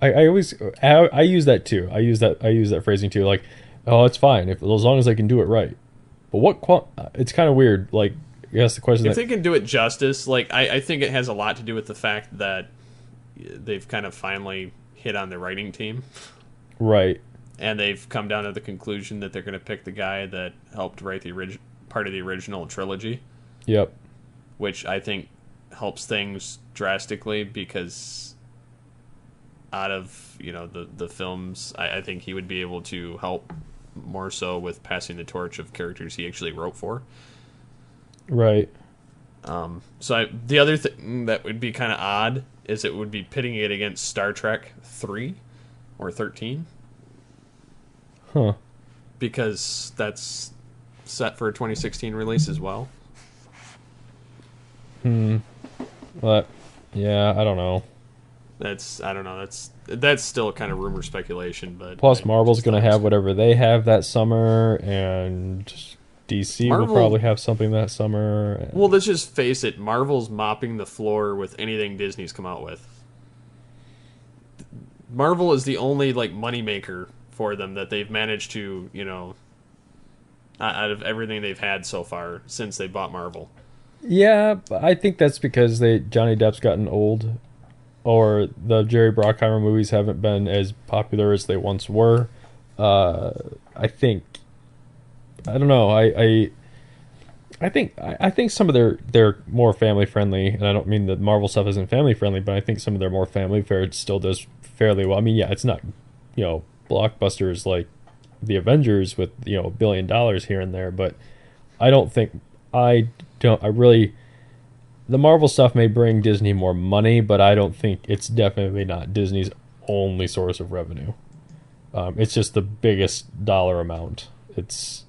I use that too. I use that phrasing too. Like, oh, it's fine as long as I can do it right. But it's kind of weird. Like, yes, the question. If they can do it justice, I think it has a lot to do with the fact that they've kind of finally hit on the writing team, right? And they've come down to the conclusion that they're going to pick the guy that helped write the part of the original trilogy. Yep. Which I think helps things drastically because out of the films, I think he would be able to help more so with passing the torch of characters he actually wrote for. Right. The other thing that would be kind of odd is it would be pitting it against Star Trek 3 or 13. Huh. Because that's set for a 2016 release as well. But yeah, I don't know. I don't know. That's still kind of rumor speculation, but plus Marvel's going to have whatever they have that summer, and DC will probably have something that summer. Well, let's just face it. Marvel's mopping the floor with anything Disney's come out with. Marvel is the only moneymaker for them that they've managed to, out of everything they've had so far since they bought Marvel. Yeah, I think that's because Johnny Depp's gotten old, or the Jerry Bruckheimer movies haven't been as popular as they once were. I don't know. I think some of they're more family friendly, and I don't mean that Marvel stuff isn't family friendly, but I think some of their more family fare still does fairly well. I mean, yeah, it's not blockbusters like the Avengers with $1 billion here and there, but the Marvel stuff may bring Disney more money, but I don't think it's definitely not Disney's only source of revenue. It's just the biggest dollar amount. It's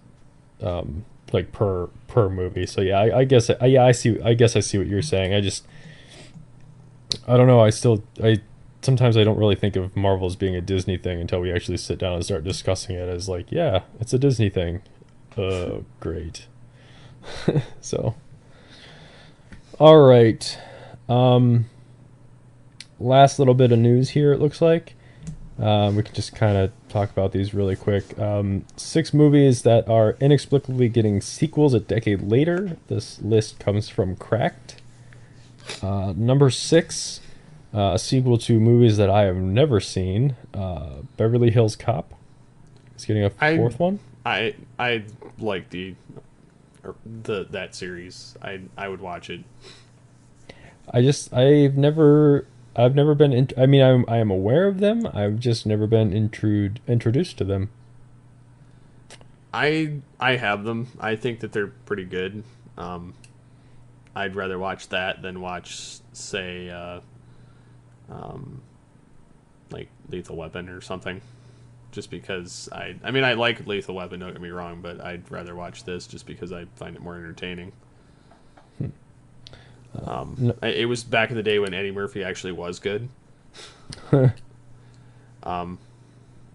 per movie. So yeah, I guess I see what you're saying. I don't know. I sometimes I don't really think of Marvel as being a Disney thing until we actually sit down and start discussing it as like, yeah, it's a Disney thing. Great. So, all right. Last little bit of news here, it looks like. We can just kind of talk about these really quick. 6 movies that are inexplicably getting sequels a decade later. This list comes from Cracked. Number 6, a sequel to movies that I have never seen. Beverly Hills Cop is getting a 4th one. I like that series. I would watch it. I've never been. I mean, I am aware of them. I've just never been introduced to them. I have them. I think that they're pretty good. I'd rather watch that than watch, say, like Lethal Weapon or something. Just because I mean, I like Lethal Weapon. Don't get me wrong, but I'd rather watch this just because I find it more entertaining. No. It was back in the day when Eddie Murphy actually was good.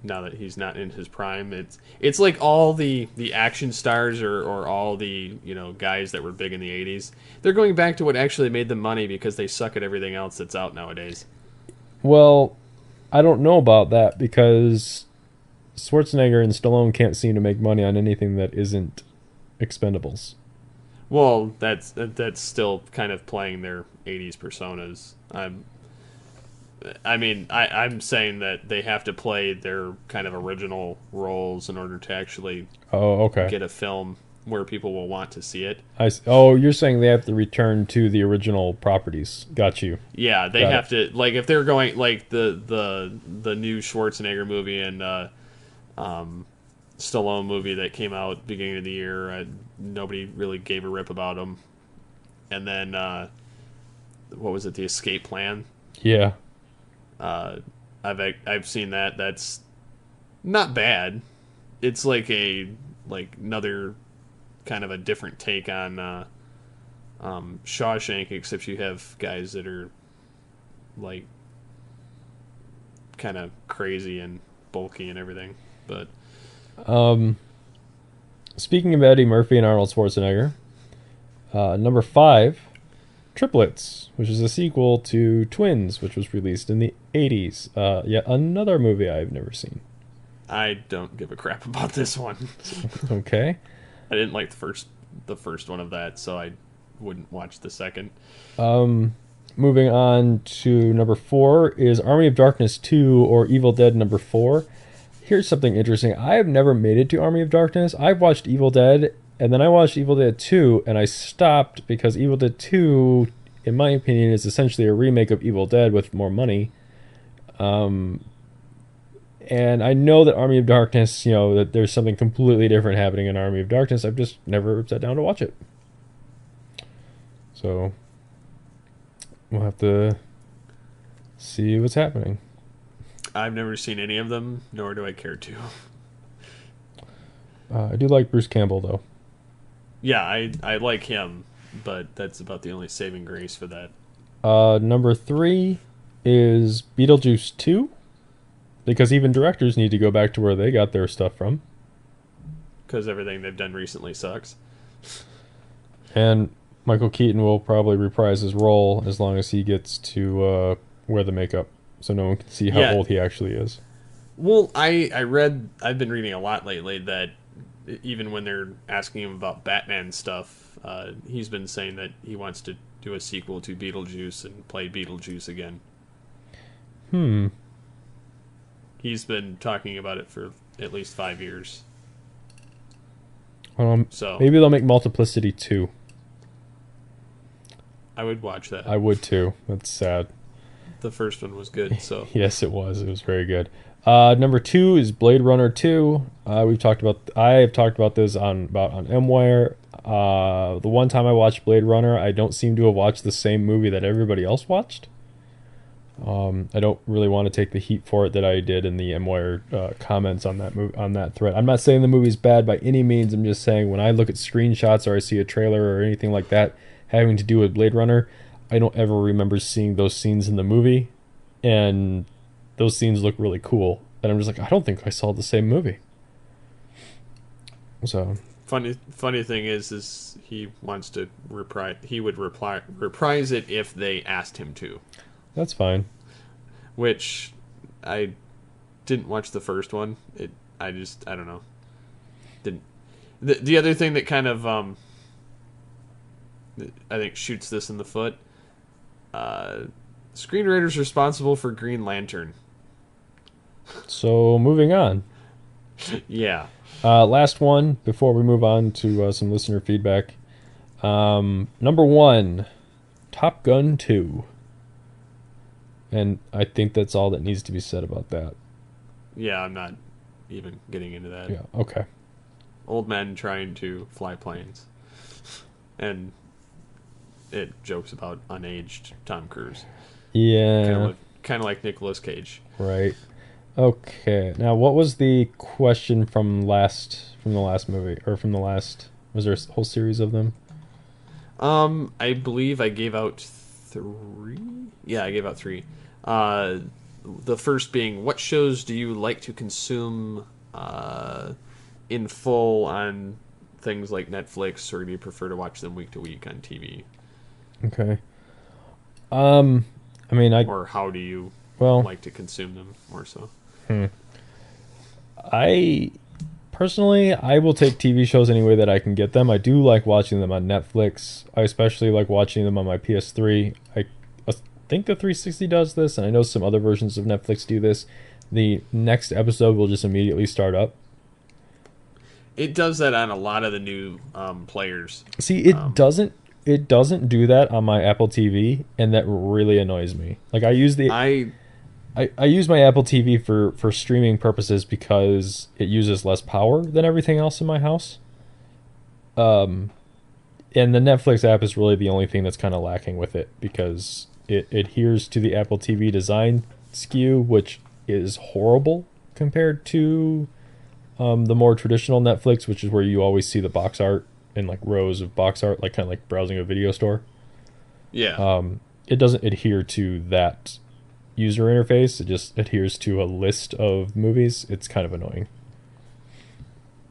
Now that he's not in his prime, it's like all the action stars or all the guys that were big in the 80s. They're going back to what actually made them money because they suck at everything else that's out nowadays. Well, I don't know about that because Schwarzenegger and Stallone can't seem to make money on anything that isn't Expendables. Well, that's still kind of playing their 80s personas. I'm saying that they have to play their kind of original roles in order to actually get a film where people will want to see it. You're saying they have to return to the original properties. Got you. Yeah, they have to, like, if they're going like the new Schwarzenegger movie and Stallone movie that came out beginning of the year. Nobody really gave a rip about them. And then, what was it? The Escape Plan. Yeah. I've seen that. That's not bad. It's like another kind of a different take on Shawshank, except you have guys that are like kind of crazy and bulky and everything, but. Speaking of Eddie Murphy and Arnold Schwarzenegger, number 5, Triplets, which is a sequel to Twins, which was released in the 80s. Yet another movie I've never seen. I don't give a crap about this one. Okay. I didn't like the first one of that, so I wouldn't watch the second. Moving on to number 4 is Army of Darkness 2 or Evil Dead number 4. Here's something interesting. I have never made it to Army of Darkness. I've watched Evil Dead, and then I watched Evil Dead 2, and I stopped because Evil Dead 2, in my opinion, is essentially a remake of Evil Dead with more money. And I know that Army of Darkness, that there's something completely different happening in Army of Darkness. I've just never sat down to watch it. So, we'll have to see what's happening. I've never seen any of them, nor do I care to. I do like Bruce Campbell, though. Yeah, I like him, but that's about the only saving grace for that. Number 3 is Beetlejuice 2, because even directors need to go back to where they got their stuff from. Because everything they've done recently sucks. And Michael Keaton will probably reprise his role as long as he gets to wear the makeup, so no one can see how old he actually is. Well, I've been reading a lot lately that even when they're asking him about Batman stuff, he's been saying that he wants to do a sequel to Beetlejuice and play Beetlejuice again. He's been talking about it for at least 5 years. So maybe they'll make Multiplicity 2. I would watch that. I would too. That's sad. The first one was good, so. Yes, it was. It was very good. Number 2 is Blade Runner 2. I have talked about this on MWire. The one time I watched Blade Runner, I don't seem to have watched the same movie that everybody else watched. I don't really want to take the heat for it that I did in the MWire comments on that thread. I'm not saying the movie's bad by any means. I'm just saying when I look at screenshots or I see a trailer or anything like that having to do with Blade Runner, I don't ever remember seeing those scenes in the movie, and those scenes look really cool. And I'm just like, I don't think I saw the same movie. So funny thing is he wants to reprise. He would reprise it if they asked him to. That's fine. Which I didn't watch the first one. I don't know. Didn't. The other thing that kind of I think shoots this in the foot. Screenwriters responsible for Green Lantern. So moving on. Yeah. Last one before we move on to some listener feedback. Number 1, Top Gun 2. And I think that's all that needs to be said about that. Yeah, I'm not even getting into that. Yeah, okay. Old men trying to fly planes. And it jokes about unaged Tom Cruise. Yeah. Kind of like Nicolas Cage. Right. Okay. Now, what was the question from the last movie, or from the last? Was there a whole series of them? I believe I gave out 3. Yeah, I gave out 3. The first being, what shows do you like to consume in full on things like Netflix, or do you prefer to watch them week to week on TV? Okay. I mean, or how do you like to consume them more so? I personally, I will take TV shows any way that I can get them. I do like watching them on Netflix. I especially like watching them on my PS3. I think the 360 does this, and I know some other versions of Netflix do this. The next episode will just immediately start up. It does that on a lot of the new players. See, it doesn't do that on my Apple TV, and that really annoys me. Like, I use I use my Apple TV for streaming purposes because it uses less power than everything else in my house. And the Netflix app is really the only thing that's kind of lacking with it, because it adheres to the Apple TV design skew, which is horrible compared to the more traditional Netflix, which is where you always see the box art and like rows of box art, like kind of like browsing a video store. Yeah. It doesn't adhere to that user interface. It just adheres to a list of movies. It's kind of annoying.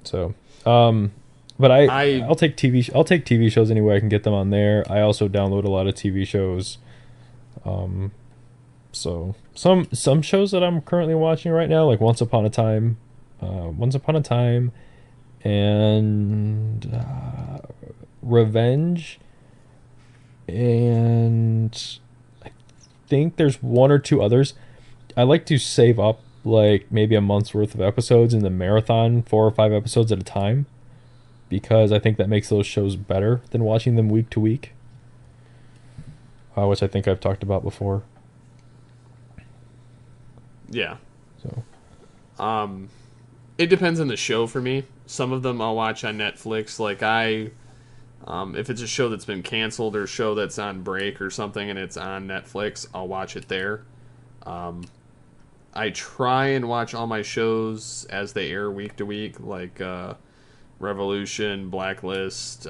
So, but I'll take TV shows any way I can get them on there. I also download a lot of TV shows. So some shows that I'm currently watching right now, like Once Upon a Time, and Revenge, and I think there's 1 or 2 others. I like to save up like maybe a month's worth of episodes in the marathon, 4 or 5 episodes at a time, because I think that makes those shows better than watching them week to week, which I think I've talked about before. Yeah. So it depends on the show for me. Some of them I'll watch on Netflix. Like if it's a show that's been canceled or a show that's on break or something and it's on Netflix, I'll watch it there. I try and watch all my shows as they air week to week, like Revolution, Blacklist,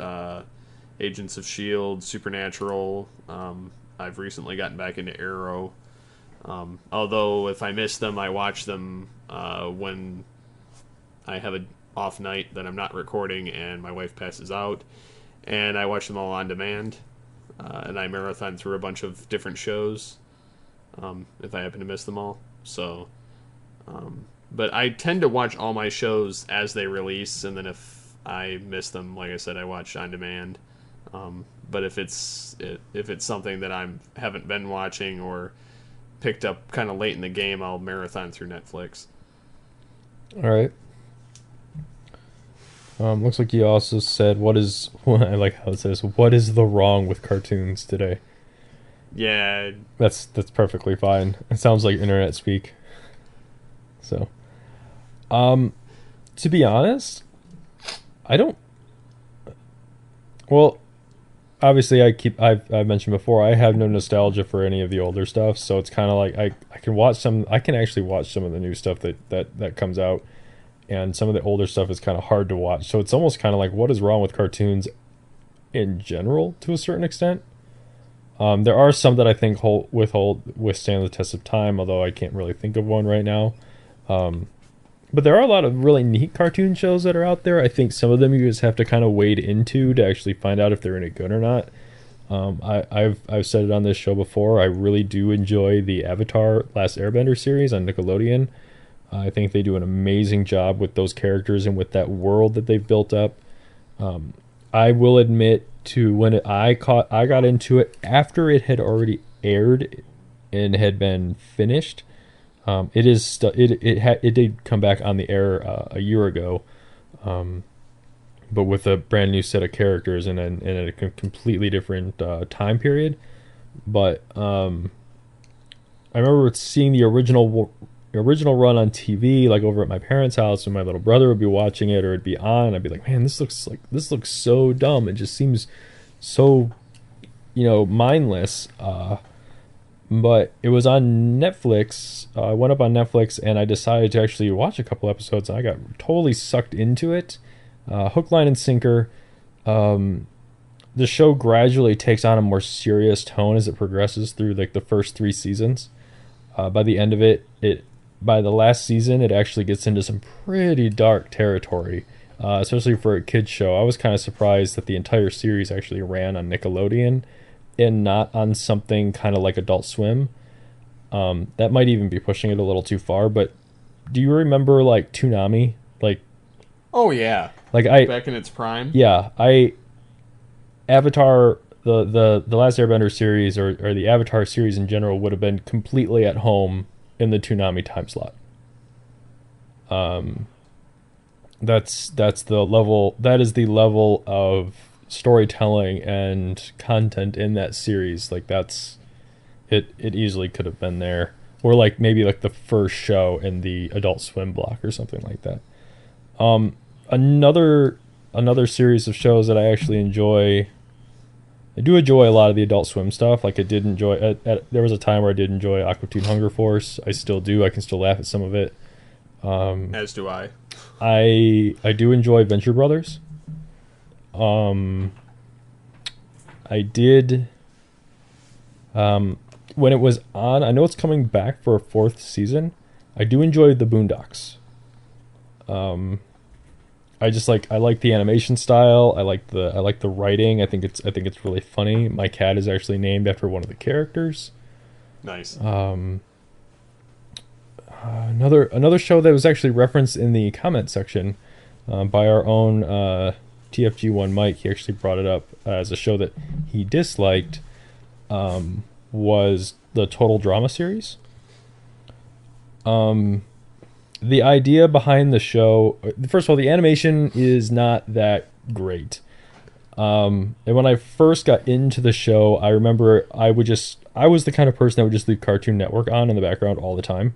Agents of S.H.I.E.L.D., Supernatural. I've recently gotten back into Arrow. Although if I miss them, I watch them when I have an off night that I'm not recording and my wife passes out, and I watch them all on demand, and I marathon through a bunch of different shows if I happen to miss them all. So, but I tend to watch all my shows as they release, and then if I miss them, like I said, I watch on demand. But if it's something that I haven't been watching or picked up kind of late in the game, I'll marathon through Netflix. All right. Looks like you also said, I like how it says, what is the wrong with cartoons today? Yeah. That's perfectly fine. It sounds like internet speak. So, to be honest, I don't, well, obviously I've mentioned before, I have no nostalgia for any of the older stuff, so it's kind of like I can actually watch some of the new stuff that comes out, and some of the older stuff is kind of hard to watch. So it's almost kind of like, what is wrong with cartoons in general to a certain extent? There are some that I think withstand the test of time, although I can't really think of one right now. But there are a lot of really neat cartoon shows that are out there. I think some of them you just have to kind of wade into to actually find out if they're any good or not. I've said it on this show before. I really do enjoy the Avatar Last Airbender series on Nickelodeon. I think they do an amazing job with those characters and with that world that they've built up. I will admit to when I got into it after it had already aired and had been finished. It did come back on the air a year ago, but with a brand new set of characters and a completely different time period. But I remember seeing the original run on TV, like over at my parents' house, and my little brother would be watching it, or it'd be on, and I'd be like, man, this looks so dumb. It just seems so, mindless. But it was on Netflix. I went up on Netflix and I decided to actually watch a couple episodes, and I got totally sucked into it. Hook, line, and sinker. The show gradually takes on a more serious tone as it progresses through like the first 3 seasons. By the end of by the last season, it actually gets into some pretty dark territory, especially for a kid's show. I was kind of surprised that the entire series actually ran on Nickelodeon and not on something kind of like Adult Swim. That might even be pushing it a little too far, but do you remember like Toonami? Like, oh yeah, like back in its prime. Yeah, Avatar, the Last Airbender series or the Avatar series in general would have been completely at home in the Toonami time slot. That's the level. That is the level of storytelling and content in that series. Like that's it easily could have been there, or like maybe like the first show in the Adult Swim block or something like that. Another series of shows that I actually enjoy. I do enjoy a lot of the Adult Swim stuff. Like I did enjoy there was a time where I did enjoy Aqua Teen Hunger Force. I still do. I can still laugh at some of it. As do I. I do enjoy Venture Brothers. I did when it was on, I know it's coming back for a 4th season. I do enjoy the Boondocks. I like the animation style. I like the writing. I think it's really funny. My cat is actually named after one of the characters. Nice. Another show that was actually referenced in the comment section by our own TFG1 Mike. He actually brought it up as a show that he disliked. Was the Total Drama series. The idea behind the show, first of all, the animation is not that great. And when I first got into the show, I remember I was the kind of person that would just leave Cartoon Network on in the background all the time.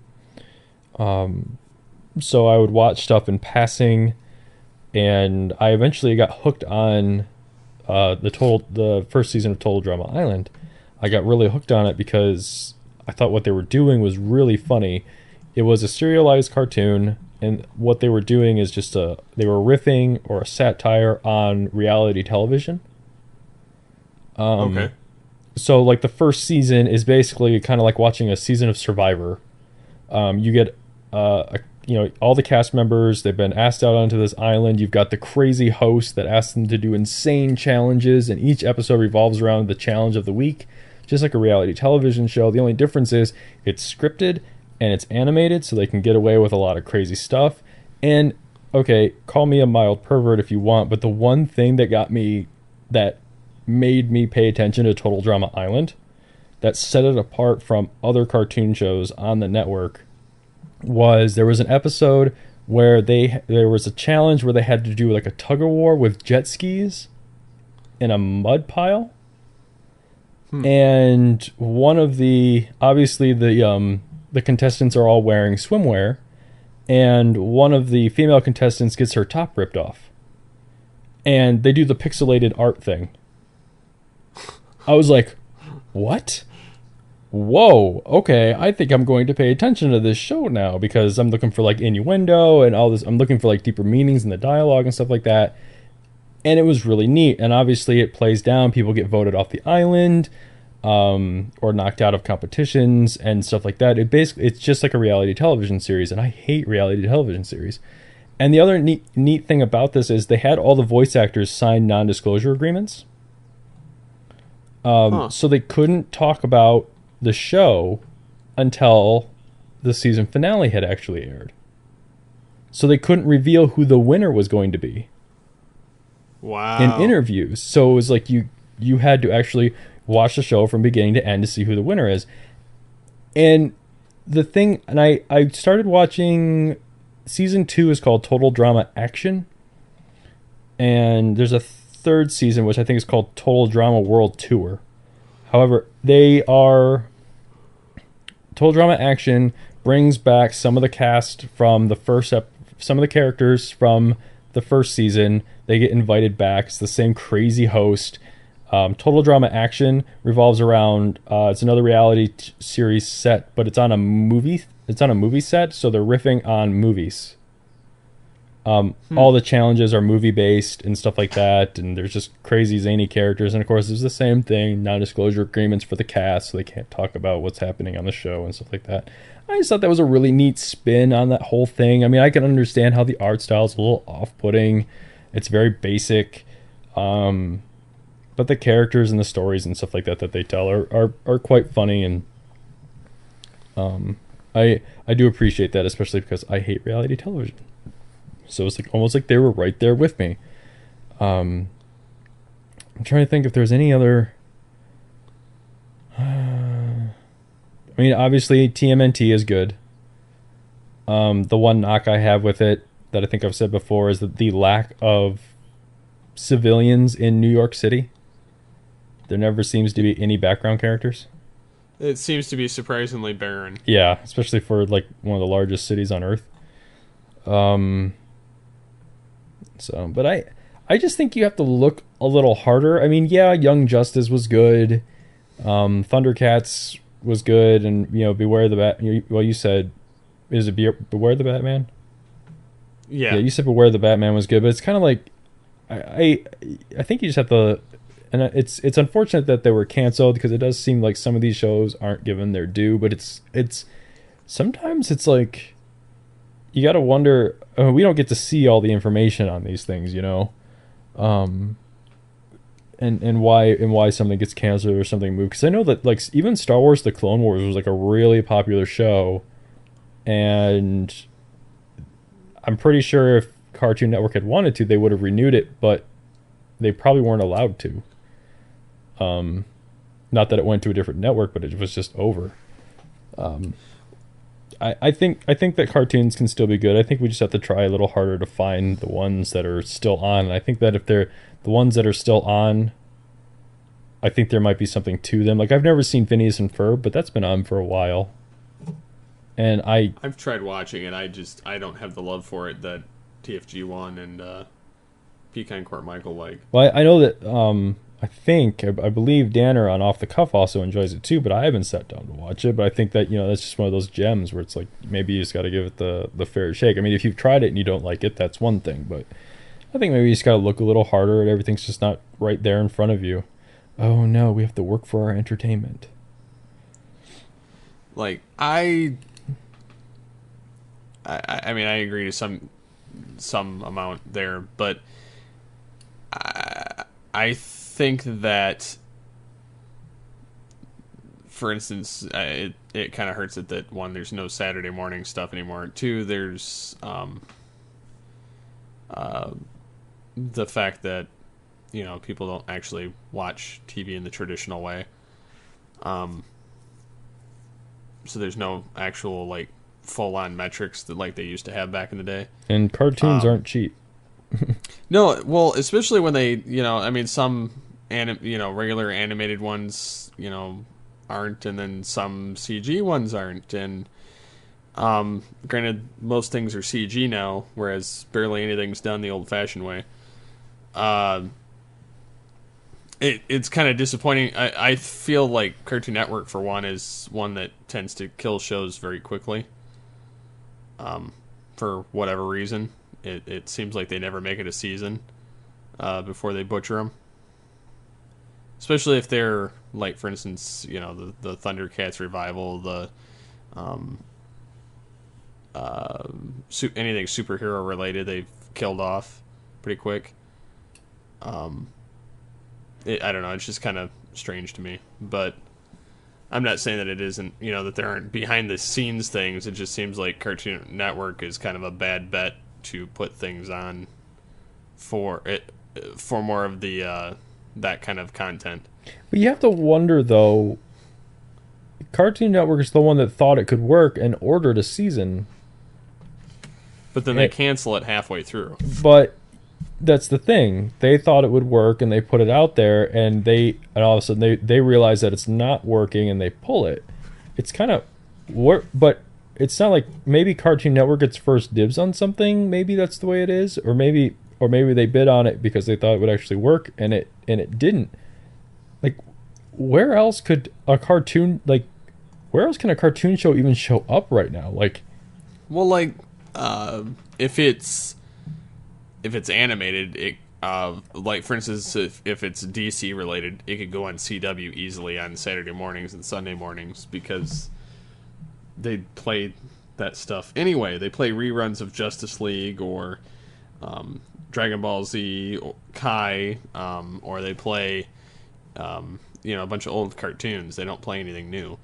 So I would watch stuff in passing, and I eventually got hooked on the first season of Total Drama Island. I got really hooked on it because I thought what they were doing was really funny. It was a serialized cartoon, and what they were doing is they were riffing or a satire on reality television. Okay. So like the first season is basically kind of like watching a season of Survivor. You get all the cast members, they've been asked out onto this island. You've got the crazy host that asks them to do insane challenges, and each episode revolves around the challenge of the week, just like a reality television show. The only difference is it's scripted and it's animated, so they can get away with a lot of crazy stuff. And okay, call me a mild pervert if you want, but the one thing that made me pay attention to Total Drama Island, that set it apart from other cartoon shows on the network, was there was an episode where there was a challenge where they had to do like a tug of war with jet skis in a mud pile. And one of obviously the contestants are all wearing swimwear, and one of the female contestants gets her top ripped off, and they do the pixelated art thing. I was like, what? Whoa, okay, I think I'm going to pay attention to this show now, because I'm looking for like innuendo and all this. I'm looking for like deeper meanings in the dialogue and stuff like that. And it was really neat. And obviously it plays down. People get voted off the island. or knocked out of competitions and stuff like that. It's just like a reality television series, and I hate reality television series. And the other neat thing about this is they had all the voice actors sign non-disclosure agreements. So they couldn't talk about the show until the season finale had actually aired. So they couldn't reveal who the winner was going to be. Wow. In interviews. So it was like you had to actually watch the show from beginning to end to see who the winner is. And the thing, and I started watching, season 2 is called Total Drama Action. And there's a third season, which I think is called Total Drama World Tour. However, Total Drama Action brings back some of the cast from some of the characters from the first season. They get invited back. It's the same crazy host. Total Drama Action revolves around it's another reality series set, but it's on a movie. It's on a movie set, so they're riffing on movies. All the challenges are movie based and stuff like that, and there's just crazy zany characters. And of course, there's the same thing: non-disclosure agreements for the cast, so they can't talk about what's happening on the show and stuff like that. I just thought that was a really neat spin on that whole thing. I mean, I can understand how the art style is a little off-putting. It's very basic. But the characters and the stories and stuff like that they tell are quite funny, and I do appreciate that, especially because I hate reality television. So it's like almost like they were right there with me. I'm trying to think if there's any other. I mean, obviously TMNT is good. The one knock I have with it that I think I've said before is that the lack of civilians in New York City. There never seems to be any background characters. It seems to be surprisingly barren. Yeah, especially for like one of the largest cities on Earth. But I just think you have to look a little harder. I mean, yeah, Young Justice was good. Thundercats was good, and Beware the Bat. Well, you said, is it Beware the Batman? Yeah. Yeah, you said Beware the Batman was good, but it's kind of like I think you just have to. And it's unfortunate that they were canceled, because it does seem like some of these shows aren't given their due. But it's sometimes it's like you got to wonder. We don't get to see all the information on these things, and why something gets canceled or something moved. Because I know that like even Star Wars: The Clone Wars was like a really popular show, and I'm pretty sure if Cartoon Network had wanted to, they would have renewed it, but they probably weren't allowed to. Not that it went to a different network, but it was just over. I think that cartoons can still be good. I think we just have to try a little harder to find the ones that are still on. And I think that if they're the ones that are still on, I think there might be something to them. Like, I've never seen Phineas and Ferb, but that's been on for a while. And I've tried watching it. I don't have the love for it that TFG1 and Pecan Court Michael like. Well, I know that I believe Danner on Off the Cuff also enjoys it too, but I haven't sat down to watch it. But I think that that's just one of those gems where it's like maybe you just got to give it the fair shake. I mean, if you've tried it and you don't like it, that's one thing. But I think maybe you just got to look a little harder, and everything's just not right there in front of you. Oh no, we have to work for our entertainment. Like I mean, I agree to some amount there, but I think that, for instance, it kind of hurts it that, one, there's no Saturday morning stuff anymore. Two, there's the fact that people don't actually watch TV in the traditional way. So there's no actual like full-on metrics that like they used to have back in the day. And cartoons aren't cheap. No, well, especially when they, I mean, some regular animated ones, aren't, and then some CG ones aren't. And granted, most things are CG now, whereas barely anything's done the old-fashioned way. It's kind of disappointing. I feel like Cartoon Network, for one, is one that tends to kill shows very quickly. For whatever reason. It seems like they never make it a season before they butcher them. especially if they're like, for instance, the Thundercats revival, the anything superhero related, they've killed off pretty quick. I don't know. It's just kind of strange to me, but I'm not saying that it isn't, that there aren't behind the scenes things. It just seems like Cartoon Network is kind of a bad bet to put things on for more of the that kind of content. But you have to wonder, though, Cartoon Network is the one that thought it could work and ordered a season. But then they cancel it halfway through. But that's the thing. They thought it would work, and they put it out there, and all of a sudden they realize that it's not working, and they pull it. It's kind of but it's not like maybe Cartoon Network gets first dibs on something. Maybe that's the way it is, or maybe they bid on it because they thought it would actually work, and it didn't. Like, where else can a cartoon show even show up right now? Like, well, like if it's animated, it like, for instance, if it's DC related, it could go on CW easily on Saturday mornings and Sunday mornings because they play that stuff anyway. They play reruns of Justice League or Dragon Ball Z, or Kai, or they play a bunch of old cartoons. They don't play anything new.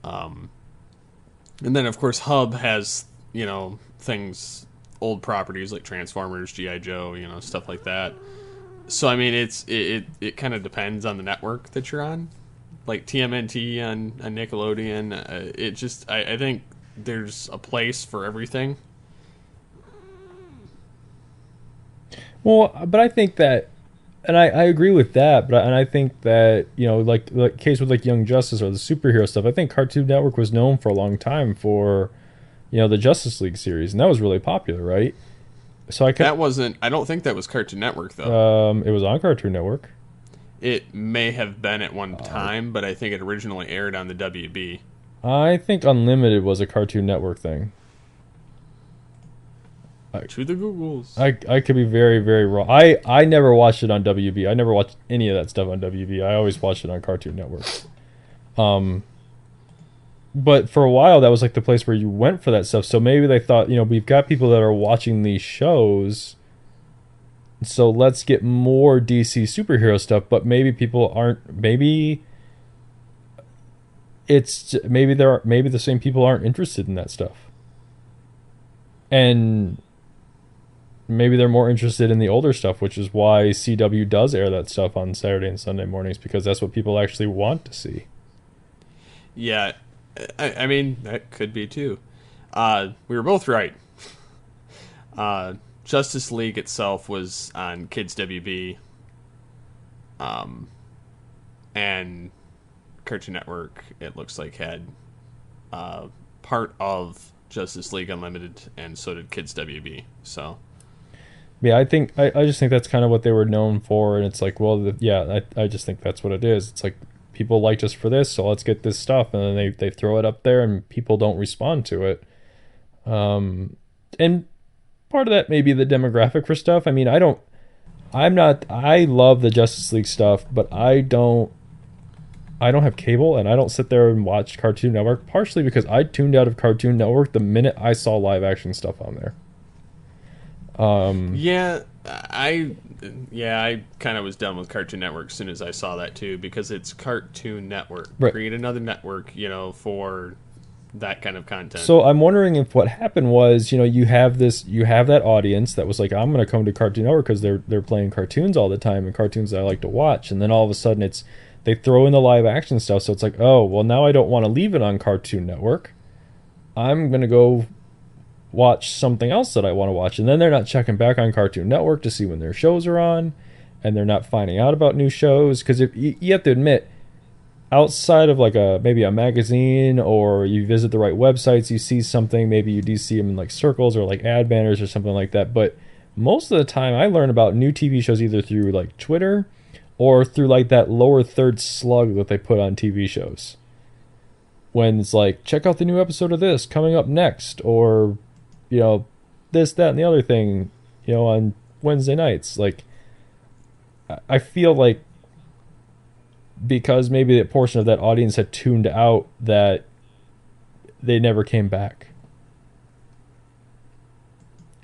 And then of course Hub has things, old properties like Transformers, G.I. Joe, stuff like that. So I mean, it kind of depends on the network that you're on. Like TMNT on Nickelodeon, I think there's a place for everything. Well, but I think that, and I agree with that, and I think that, like case with like Young Justice or the superhero stuff, I think Cartoon Network was known for a long time for, the Justice League series, and that was really popular, right? So I don't think that was Cartoon Network though. It was on Cartoon Network. It may have been at one time, but I think it originally aired on the WB. I think Unlimited was a Cartoon Network thing. To the Googles. I could be very, very wrong. I never watched it on WB. I never watched any of that stuff on WB. I always watched it on Cartoon Network. But for a while, that was like the place where you went for that stuff. So maybe they thought, we've got people that are watching these shows, so let's get more DC superhero stuff. But maybe people aren't. Maybe the same people aren't interested in that stuff, and maybe they're more interested in the older stuff, which is why CW does air that stuff on Saturday and Sunday mornings, because that's what people actually want to see. Yeah, I mean, that could be too. We were both right. Justice League itself was on Kids WB, and Cartoon Network, it looks like, had part of Justice League Unlimited, and so did Kids WB. So, yeah, I just think that's kind of what they were known for, and it's like, well, I just think that's what it is. It's like, people liked us for this, so let's get this stuff, and then they throw it up there, and people don't respond to it. And part of that may be the demographic for stuff. I mean, I love the Justice League stuff, but I don't have cable, and I don't sit there and watch Cartoon Network, partially because I tuned out of Cartoon Network the minute I saw live action stuff on there. I kind of was done with Cartoon Network as soon as I saw that too, because it's Cartoon Network. Right. Create another network, for that kind of content. So I'm wondering if what happened was, you have that audience that was like, I'm going to come to Cartoon Network because they're playing cartoons all the time, and cartoons that I like to watch, and then all of a sudden they throw in the live action stuff, so it's like, oh, well, now I don't want to leave it on Cartoon Network. I'm going to go watch something else that I want to watch, and then they're not checking back on Cartoon Network to see when their shows are on, and they're not finding out about new shows, because you have to admit, outside of like maybe a magazine, or you visit the right websites, you see something, maybe you do see them in like circles or like ad banners or something like that, but most of the time I learn about new TV shows either through like Twitter or through like that lower third slug that they put on TV shows, when it's like, check out the new episode of this coming up next, or this, that, and the other thing, on Wednesday nights. Like, I feel like because maybe a portion of that audience had tuned out, that they never came back.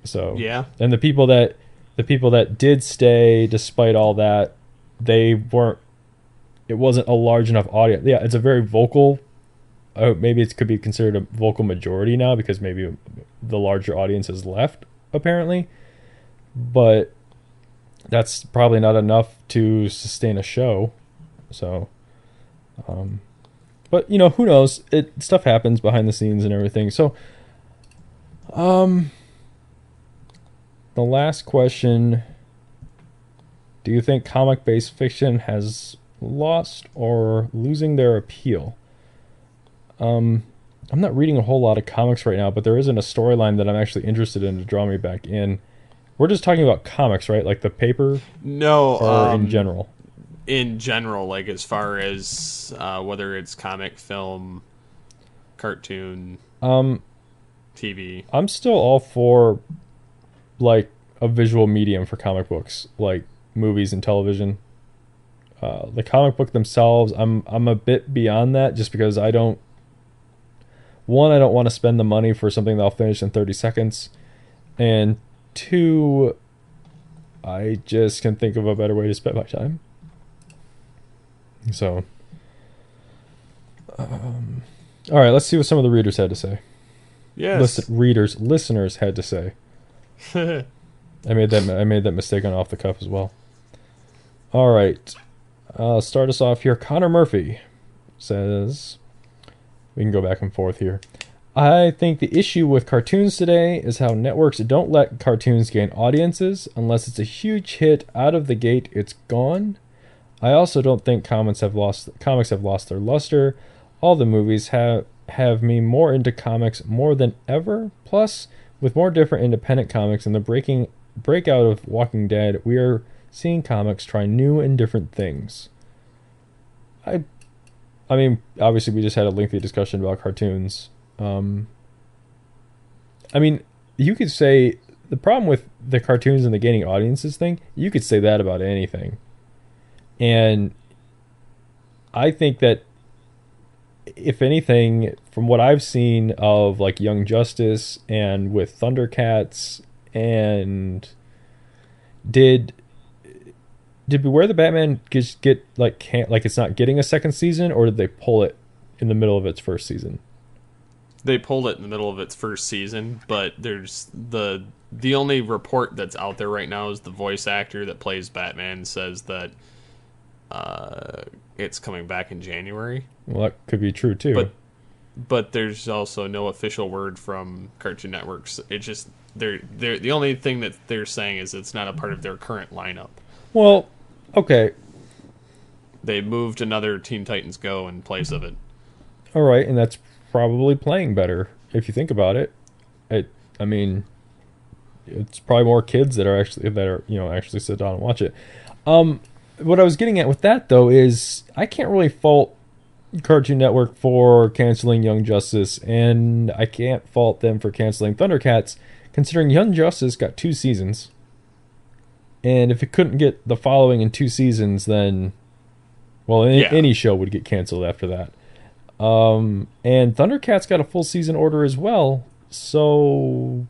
So Yeah. and the people that did stay despite all that, it wasn't a large enough audience. Yeah, it's a very vocal, maybe it could be considered a vocal majority now because maybe the larger audience has left, apparently. But that's probably not enough to sustain a show. So, but who knows? Stuff happens behind the scenes and everything. So, the last question: do you think comic-based fiction has lost or losing their appeal? I'm not reading a whole lot of comics right now, but there isn't a storyline that I'm actually interested in to draw me back in. We're just talking about comics, right? Like the paper? No, or in general? In general, like as far as whether it's comic, film, cartoon, TV. I'm still all for like a visual medium for comic books, like movies and television. The comic book themselves, I'm a bit beyond that, just because I don't want to spend the money for something that I'll finish in 30 seconds, and 2, I just can think of a better way to spend my time. So, all right, let's see what some of the readers had to say. Yes. Listeners had to say. I made that mistake on Off the Cuff as well. All right, start us off here. Connor Murphy says, we can go back and forth here. I think the issue with cartoons today is how networks don't let cartoons gain audiences. Unless it's a huge hit out of the gate, it's gone. I also don't think comics have lost their luster. All the movies have me more into comics more than ever. Plus, with more different independent comics and the breakout of Walking Dead, we are seeing comics try new and different things. I mean, obviously we just had a lengthy discussion about cartoons. I mean, you could say the problem with the cartoons and the gaining audiences thing, you could say that about anything. And I think that, if anything, from what I've seen of like Young Justice and with Thundercats, and did Beware the Batman just get like it's not getting a second season, or did they pull it in the middle of its first season? They pulled it in the middle of its first season, but there's the only report that's out there right now is the voice actor that plays Batman says that it's coming back in January. Well, that could be true too. But there's also no official word from Cartoon Networks. It's just they're the only thing that they're saying is it's not a part of their current lineup. Well, okay. They moved another Teen Titans Go in place of it. All right, and that's probably playing better if you think about it. I mean, it's probably more kids that are actually sit down and watch it. What I was getting at with that though is I can't really fault Cartoon Network for canceling Young Justice, and I can't fault them for canceling Thundercats, considering Young Justice got 2 seasons. And if it couldn't get the following in 2 seasons, then, well, any show would get canceled after that. And Thundercats got a full season order as well, so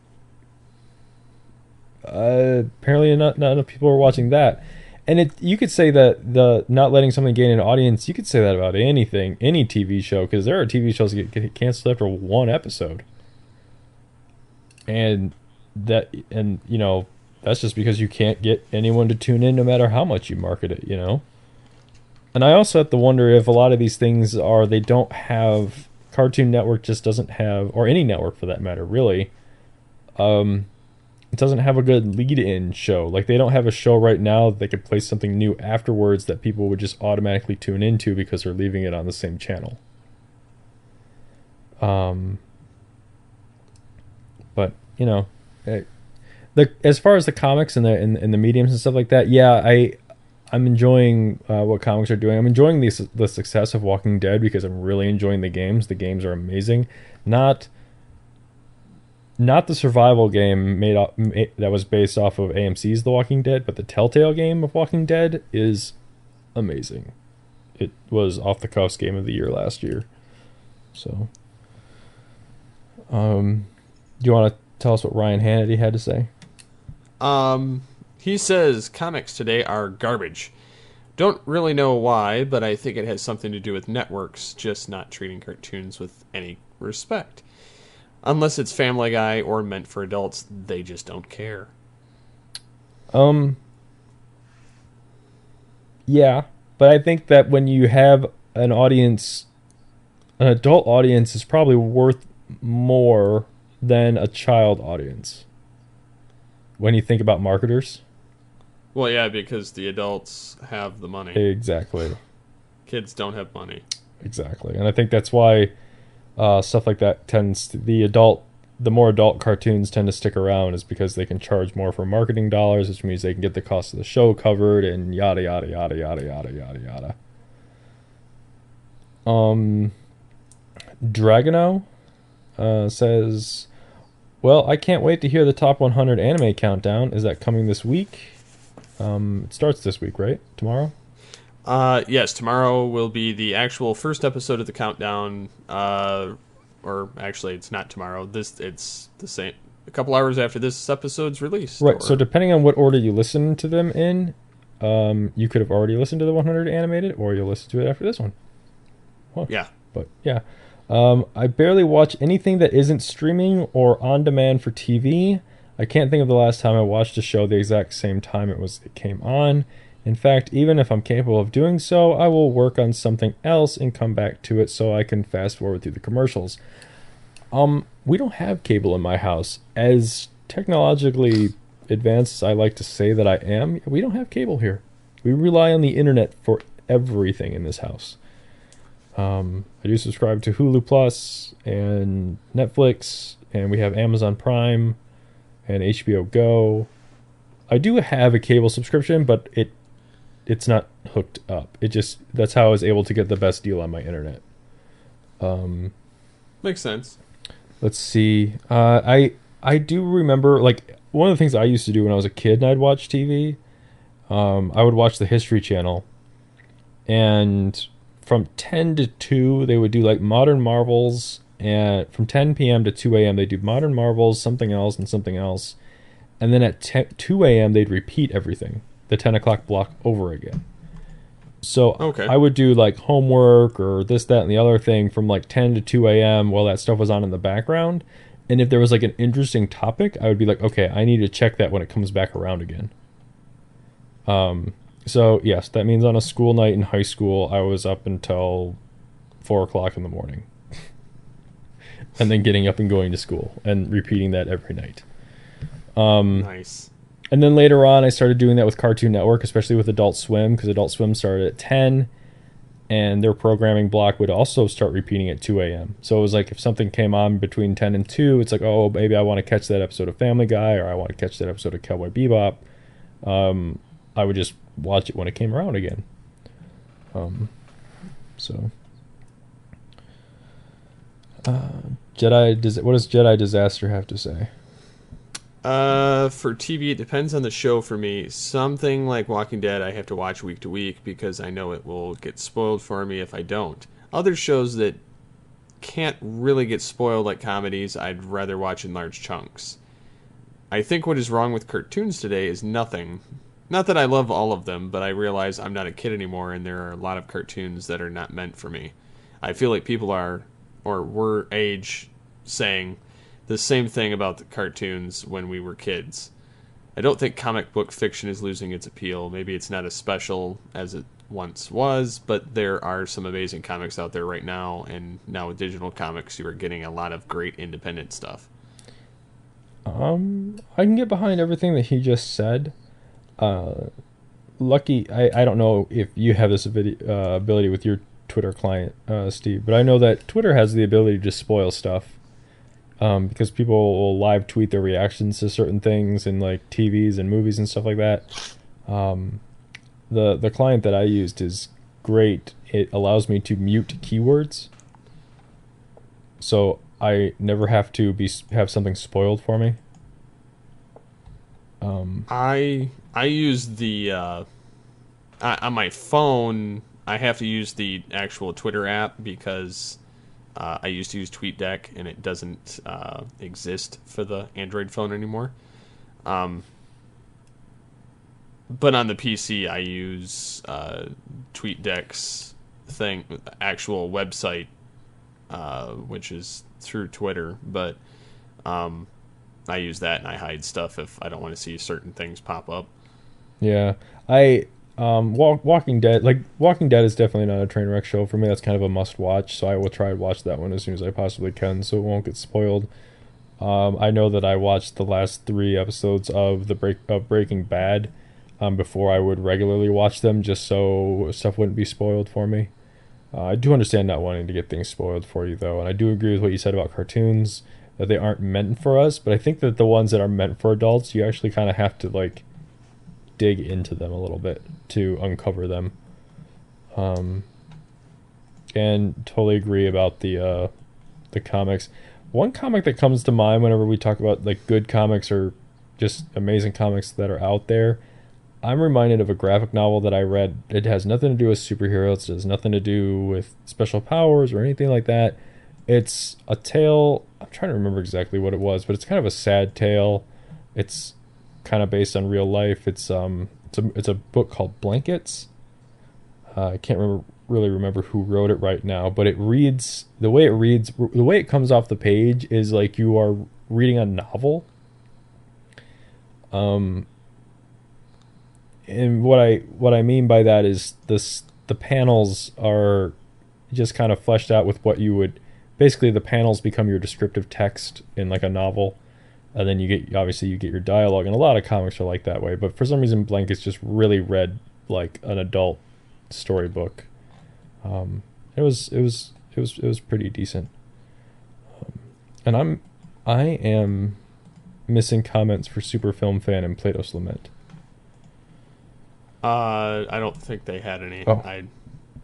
apparently not enough people are watching that. And you could say that the not letting something gain an audience, you could say that about anything, any TV show, because there are TV shows that get canceled after 1 episode. And that's just because you can't get anyone to tune in no matter how much you market it, And I also have to wonder if a lot of these things they don't have, Cartoon Network just doesn't have, or any network for that matter, really, it doesn't have a good lead-in show. Like, they don't have a show right now that they could play something new afterwards that people would just automatically tune into because they're leaving it on the same channel. But, as far as the comics and the mediums and stuff like that, yeah, I'm enjoying what comics are doing. I'm enjoying the success of Walking Dead because I'm really enjoying the games. The games are amazing. Not the survival game that was based off of AMC's The Walking Dead, but the Telltale game of Walking Dead is amazing. it was off the cuffs game of the year last year. So, do you want to tell us what Ryan Hannity had to say? He says comics today are garbage. Don't really know why, but I think it has something to do with networks just not treating cartoons with any respect. Unless it's Family Guy or meant for adults, they just don't care. Yeah, but I think that when you have an audience, an adult audience is probably worth more than a child audience. When you think about marketers. Well, yeah, because the adults have the money. Exactly. Kids don't have money. Exactly. And I think that's why stuff like that tends to, the more adult cartoons tend to stick around, is because they can charge more for marketing dollars, which means they can get the cost of the show covered and yada yada yada yada yada yada yada. Dragono says, well, I can't wait to hear the top 100 anime countdown. Is that coming this week? It starts this week, right? Tomorrow? Yes, tomorrow will be the actual first episode of the countdown. Or actually, it's not tomorrow. It's the same. A couple hours after this episode's released. Right. So depending on what order you listen to them in, you could have already listened to the 100 animated, or you'll listen to it after this one. Huh. Yeah. But yeah, I barely watch anything that isn't streaming or on demand for TV. I can't think of the last time I watched a show the exact same time it came on. In fact, even if I'm capable of doing so, I will work on something else and come back to it so I can fast forward through the commercials. We don't have cable in my house. As technologically advanced as I like to say that I am, we don't have cable here. We rely on the internet for everything in this house. I do subscribe to Hulu Plus and Netflix, and we have Amazon Prime and HBO Go. I do have a cable subscription, but it's not hooked up. That's how I was able to get the best deal on my internet. Makes sense. Let's see. I do remember, like, one of the things I used to do when I was a kid and I'd watch TV, I would watch the History Channel, and from 10 to 2 they would do like Modern Marvels, and from 10 p.m. to 2 a.m. they do Modern Marvels, something else, and something else, and then at 2 a.m. they'd repeat everything, the 10 o'clock block, over again. So okay. I would do like homework or this, that, and the other thing from like 10 to 2 a.m. while that stuff was on in the background. And if there was like an interesting topic, I would be like, okay, I need to check that when it comes back around again. So yes, that means on a school night in high school, I was up until 4 o'clock in the morning. And then getting up and going to school and repeating that every night. Nice. And then later on, I started doing that with Cartoon Network, especially with Adult Swim, because Adult Swim started at 10, and their programming block would also start repeating at 2 a.m. So it was like if something came on between 10 and 2, it's like, oh, maybe I want to catch that episode of Family Guy, or I want to catch that episode of Cowboy Bebop. I would just watch it when it came around again. What does Jedi Disaster have to say? For TV, it depends on the show for me. Something like Walking Dead I have to watch week to week because I know it will get spoiled for me if I don't. Other shows that can't really get spoiled, like comedies, I'd rather watch in large chunks. I think what is wrong with cartoons today is nothing. Not that I love all of them, but I realize I'm not a kid anymore and there are a lot of cartoons that are not meant for me. I feel like people are, or were age, saying the same thing about the cartoons when we were kids. I don't think comic book fiction is losing its appeal. Maybe it's not as special as it once was, but there are some amazing comics out there right now, and now with digital comics, you are getting a lot of great independent stuff. I can get behind everything that he just said. Lucky, I don't know if you have this ability with your Twitter client, Steve, but I know that Twitter has the ability to spoil stuff. Because people will live tweet their reactions to certain things in like TVs and movies and stuff like that. The client that I used is great. It allows me to mute keywords, so I never have to have something spoiled for me. I use the on my phone. I have to use the actual Twitter app because I used to use TweetDeck and it doesn't exist for the Android phone anymore. But on the PC, I use TweetDeck's actual website, which is through Twitter. But I use that and I hide stuff if I don't want to see certain things pop up. Yeah, Walking Dead is definitely not a train wreck show for me. That's kind of a must watch, so I will try to watch that one as soon as I possibly can, so it won't get spoiled. I know that I watched the last 3 episodes of Breaking Bad before I would regularly watch them, just so stuff wouldn't be spoiled for me. I do understand not wanting to get things spoiled for you, though, and I do agree with what you said about cartoons, that they aren't meant for us, but I think that the ones that are meant for adults, you actually kind of have to, like, dig into them a little bit to uncover them. And totally agree about the comics. One comic that comes to mind whenever we talk about like good comics or just amazing comics that are out there, I'm reminded of a graphic novel that I read. It has nothing to do with superheroes. It has nothing to do with special powers or anything like that. It's a tale. I'm trying to remember exactly what it was, but it's kind of a sad tale. It's kind of based on real life. It's a book called Blankets. I can't really remember who wrote it right now, but the way it comes off the page is like you are reading a novel. And what I mean by that is the panels are just kind of fleshed out with what you would basically, the panels become your descriptive text in like a novel. And then you get your dialogue, and a lot of comics are like that way. But for some reason, Blankets just really read like an adult storybook. It was pretty decent. And I am missing comments for Super Film Fan and Plato's Lament. I don't think they had any. Oh. I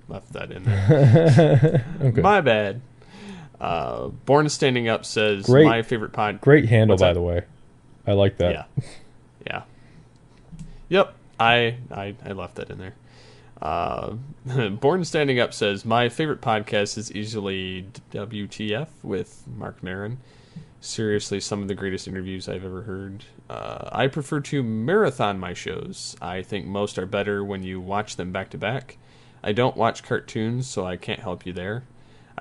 left that in there. Okay. My bad. Born Standing Up says my favorite pod. Great handle, by the way. I like that. Yeah. Yep. I left that in there. Born Standing Up says my favorite podcast is easily WTF with Mark Maron. Seriously, some of the greatest interviews I've ever heard. I prefer to marathon my shows. I think most are better when you watch them back to back. I don't watch cartoons, so I can't help you there.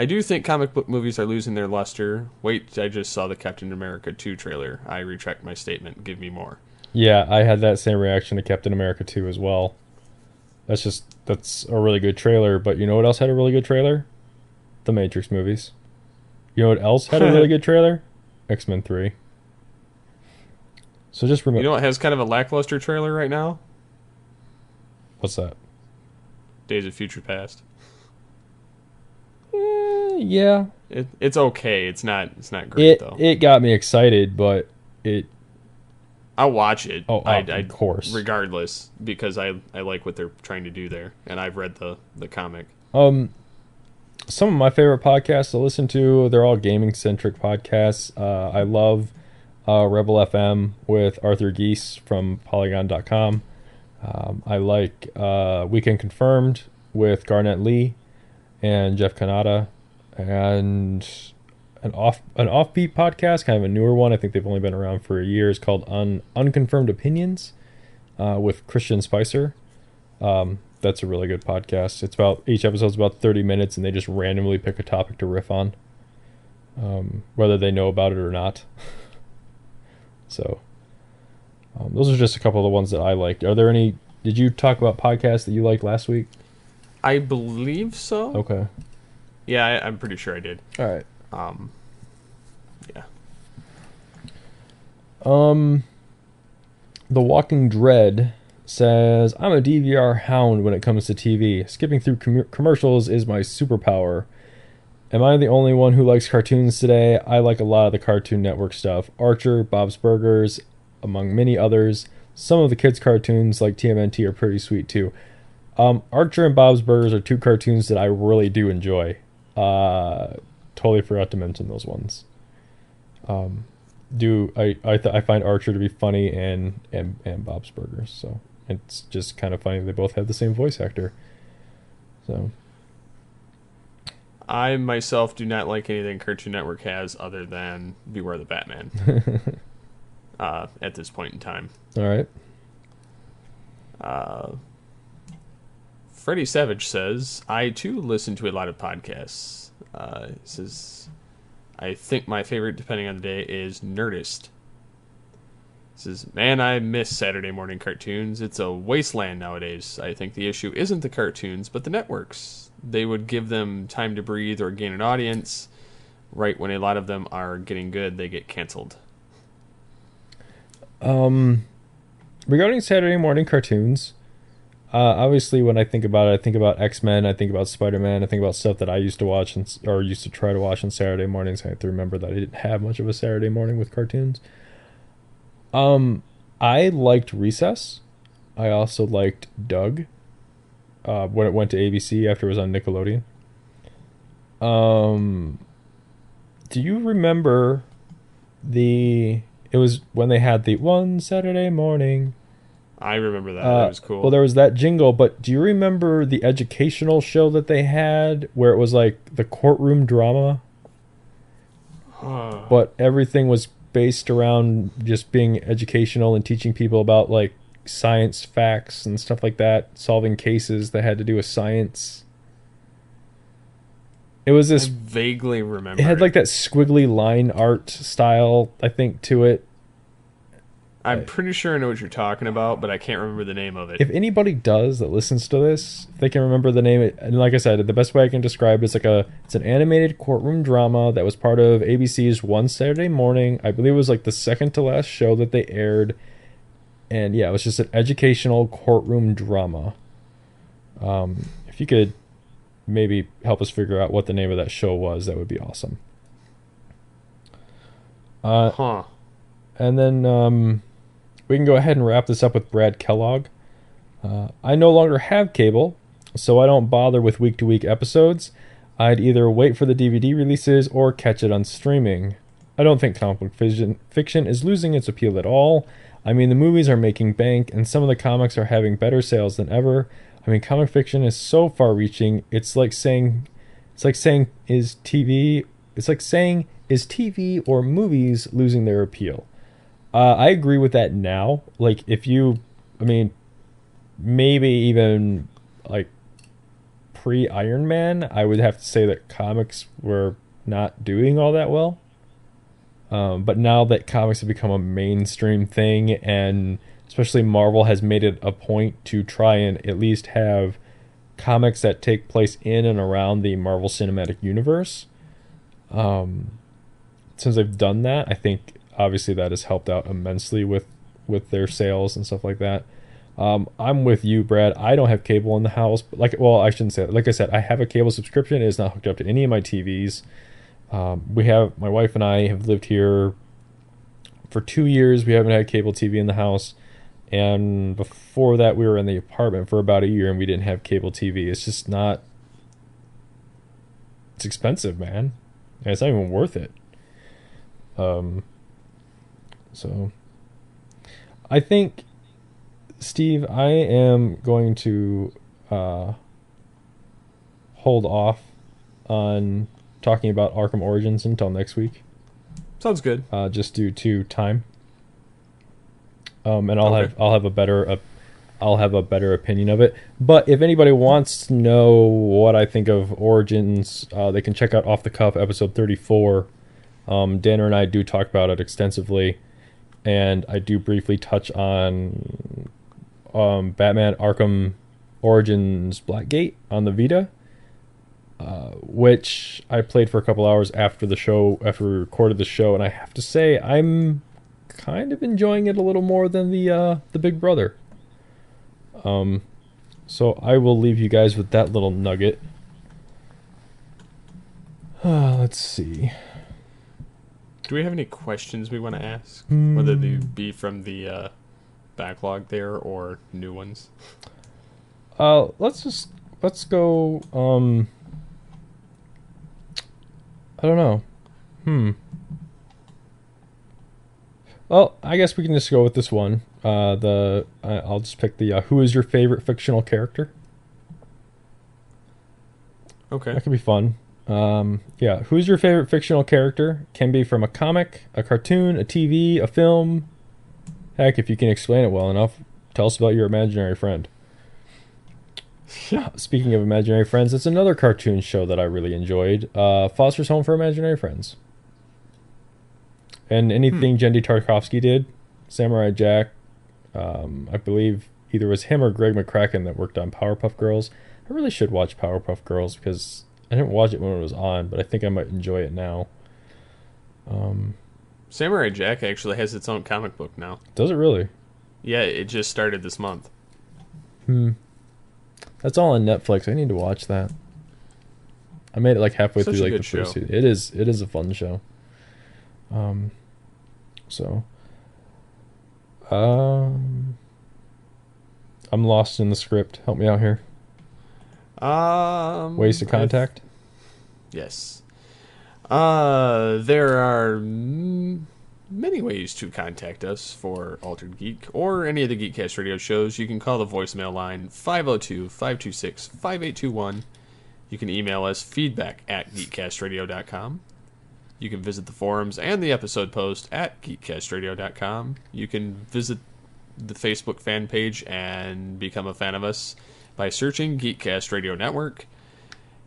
I do think comic book movies are losing their luster. Wait, I just saw the Captain America 2 trailer. I retract my statement. Give me more. Yeah, I had that same reaction to Captain America 2 as well. That's a really good trailer, but you know what else had a really good trailer? The Matrix movies. You know what else had a really good trailer? X-Men 3. So just remember... You know what has kind of a lackluster trailer right now? What's that? Days of Future Past. Yeah. It's okay. It's not great, though. It got me excited, but I'll watch it. Of course. Regardless, because I like what they're trying to do there, and I've read the comic. Some of my favorite podcasts to listen to, they're all gaming-centric podcasts. I love Rebel FM with Arthur Geese from Polygon.com. I like Weekend Confirmed with Garnett Lee and Jeff Kanata, and an offbeat podcast, kind of a newer one. I think they've only been around for a year. It's called Unconfirmed Opinions with Christian Spicer. That's a really good podcast. Each episode's about 30 minutes, and they just randomly pick a topic to riff on, whether they know about it or not. So, those are just a couple of the ones that I liked. Are there any? Did you talk about podcasts that you liked last week? I believe so. Okay. Yeah, I'm pretty sure I did. All right. Yeah. The Walking Dread says, I'm a DVR hound when it comes to TV. Skipping through commercials is my superpower. Am I the only one who likes cartoons today? I like a lot of the Cartoon Network stuff. Archer, Bob's Burgers, among many others. Some of the kids' cartoons like TMNT are pretty sweet too. Archer and Bob's Burgers are 2 cartoons that I really do enjoy. Totally forgot to mention those ones. I find Archer to be funny and Bob's Burgers, so it's just kind of funny they both have the same voice actor. So I myself do not like anything Cartoon Network has other than Beware the Batman. At this point in time. All right. Freddie Savage says, I too listen to a lot of podcasts. He says, I think my favorite, depending on the day, is Nerdist. He says, man, I miss Saturday morning cartoons. It's a wasteland nowadays. I think the issue isn't the cartoons, but the networks. They would give them time to breathe or gain an audience. Right when a lot of them are getting good, they get canceled. Regarding Saturday morning cartoons, obviously when I think about it, I think about X-Men, I think about Spider-Man, I think about stuff that I used to watch or used to try to watch on Saturday mornings. I have to remember that I didn't have much of a Saturday morning with cartoons. I liked Recess. I also liked Doug, when it went to ABC after it was on Nickelodeon. Do you remember it was when they had the one Saturday morning? I remember that. That was cool. Well, there was that jingle, but do you remember the educational show that they had where it was like the courtroom drama? But everything was based around just being educational and teaching people about like science facts and stuff like that, solving cases that had to do with science. It was this... I vaguely remember. It had like that squiggly line art style, I think, to it. I'm pretty sure I know what you're talking about, but I can't remember the name of it. If anybody does that listens to this, if they can remember the name, and like I said, the best way I can describe it is it's an animated courtroom drama that was part of ABC's One Saturday Morning. I believe it was like the second to last show that they aired. And yeah, it was just an educational courtroom drama. If you could maybe help us figure out what the name of that show was, that would be awesome. And then we can go ahead and wrap this up with Brad Kellogg. I no longer have cable, so I don't bother with week-to-week episodes. I'd either wait for the DVD releases or catch it on streaming. I don't think comic book fiction is losing its appeal at all. I mean, the movies are making bank, and some of the comics are having better sales than ever. I mean, comic fiction is so far-reaching. It's like saying, is TV or movies losing their appeal? I agree with that now. Like, maybe even like pre-Iron Man, I would have to say that comics were not doing all that well. But now that comics have become a mainstream thing, and especially Marvel has made it a point to try and at least have comics that take place in and around the Marvel Cinematic Universe. Since they've done that, I think obviously that has helped out immensely with their sales and stuff like that. I'm with you, Brad. I don't have cable in the house. I shouldn't say that. Like I said, I have a cable subscription. It is not hooked up to any of my TVs. My wife and I have lived here for 2 years. We haven't had cable TV in the house. And before that, we were in the apartment for about a year and we didn't have cable TV. It's just not... It's expensive, man. And it's not even worth it. So I think, Steve, I am going to hold off on talking about Arkham Origins until next week. Sounds good. Just due to time. And I'll have a better opinion of it. But if anybody wants to know what I think of Origins, they can check out Off the Cuff episode 34. Danner and I do talk about it extensively, and I do briefly touch on Batman Arkham Origins Blackgate on the Vita, which I played for a couple hours after we recorded the show, and I have to say I'm kind of enjoying it a little more than the Big Brother. So I will leave you guys with that little nugget. Let's see. Do we have any questions we want to ask? Whether they be from the backlog there or new ones? Let's go. I don't know. Well, I guess we can just go with this one. I'll just pick the who is your favorite fictional character? Okay. That could be fun. Yeah. Who's your favorite fictional character? Can be from a comic, a cartoon, a TV, a film. Heck, if you can explain it well enough, tell us about your imaginary friend. Speaking of imaginary friends, it's another cartoon show that I really enjoyed. Foster's Home for Imaginary Friends. And anything Jendy Tarkovsky did, Samurai Jack, I believe either it was him or Greg McCracken that worked on Powerpuff Girls. I really should watch Powerpuff Girls because I didn't watch it when it was on, but I think I might enjoy it now. Samurai Jack actually has its own comic book now. Does it really? Yeah, it just started this month. That's all on Netflix. I need to watch that. I made it like halfway Such through a like good the first show. season. It is a fun show. So I'm lost in the script. Help me out here. Ways to contact? Yes. There are many ways to contact us for Altered Geek or any of the Geekcast radio shows. You can call the voicemail line 502-526-5821. You can email us feedback@geekcastradio.com. You can visit the forums and the episode post at geekcastradio.com. You can visit the Facebook fan page and become a fan of us by searching Geekcast Radio Network.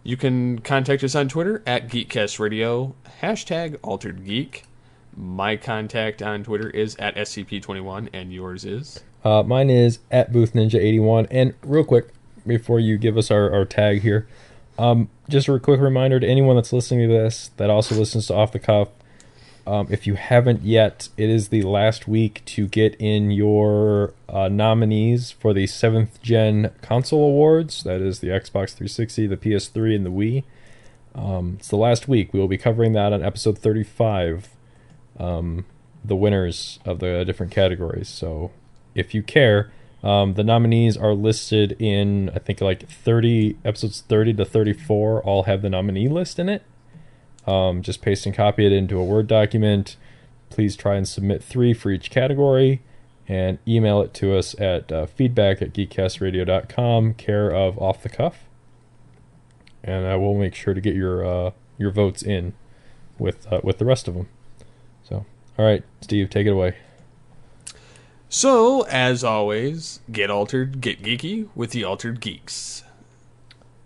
You can contact us on Twitter at Geekcast Radio, #AlteredGeek. My contact on Twitter is at SCP21, and yours is? Mine is at Boothninja81. And real quick, before you give us our tag here, just a quick reminder to anyone that's listening to this that also listens to Off the Cuff, if you haven't yet, it is the last week to get in your nominees for the 7th Gen Console Awards. That is the Xbox 360, the PS3, and the Wii. It's the last week. We will be covering that on episode 35, the winners of the different categories. So if you care, the nominees are listed in, I think, like episodes 30 to 34 all have the nominee list in it. Just paste and copy it into a Word document. Please try and submit 3 for each category and email it to us at feedback@geekcastradio.com, care of Off the Cuff. And I will make sure to get your votes in with the rest of them. So, all right, Steve, take it away. So, as always, get altered, get geeky with the Altered Geeks.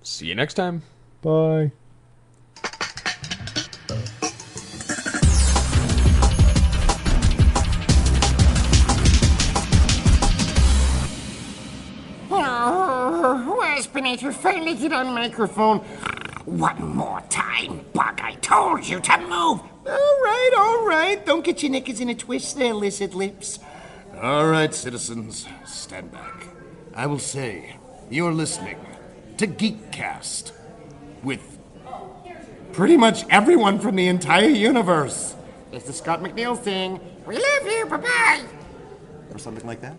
See you next time. Bye. Waspinator, finally get on microphone. One more time, Bug. I told you to move. All right. Don't get your knickers in a twist there, lizard lips. All right, citizens, stand back. I will say, you're listening to Geekcast with pretty much everyone from the entire universe. It's the Scott McNeil thing. We love you, bye-bye. Or something like that.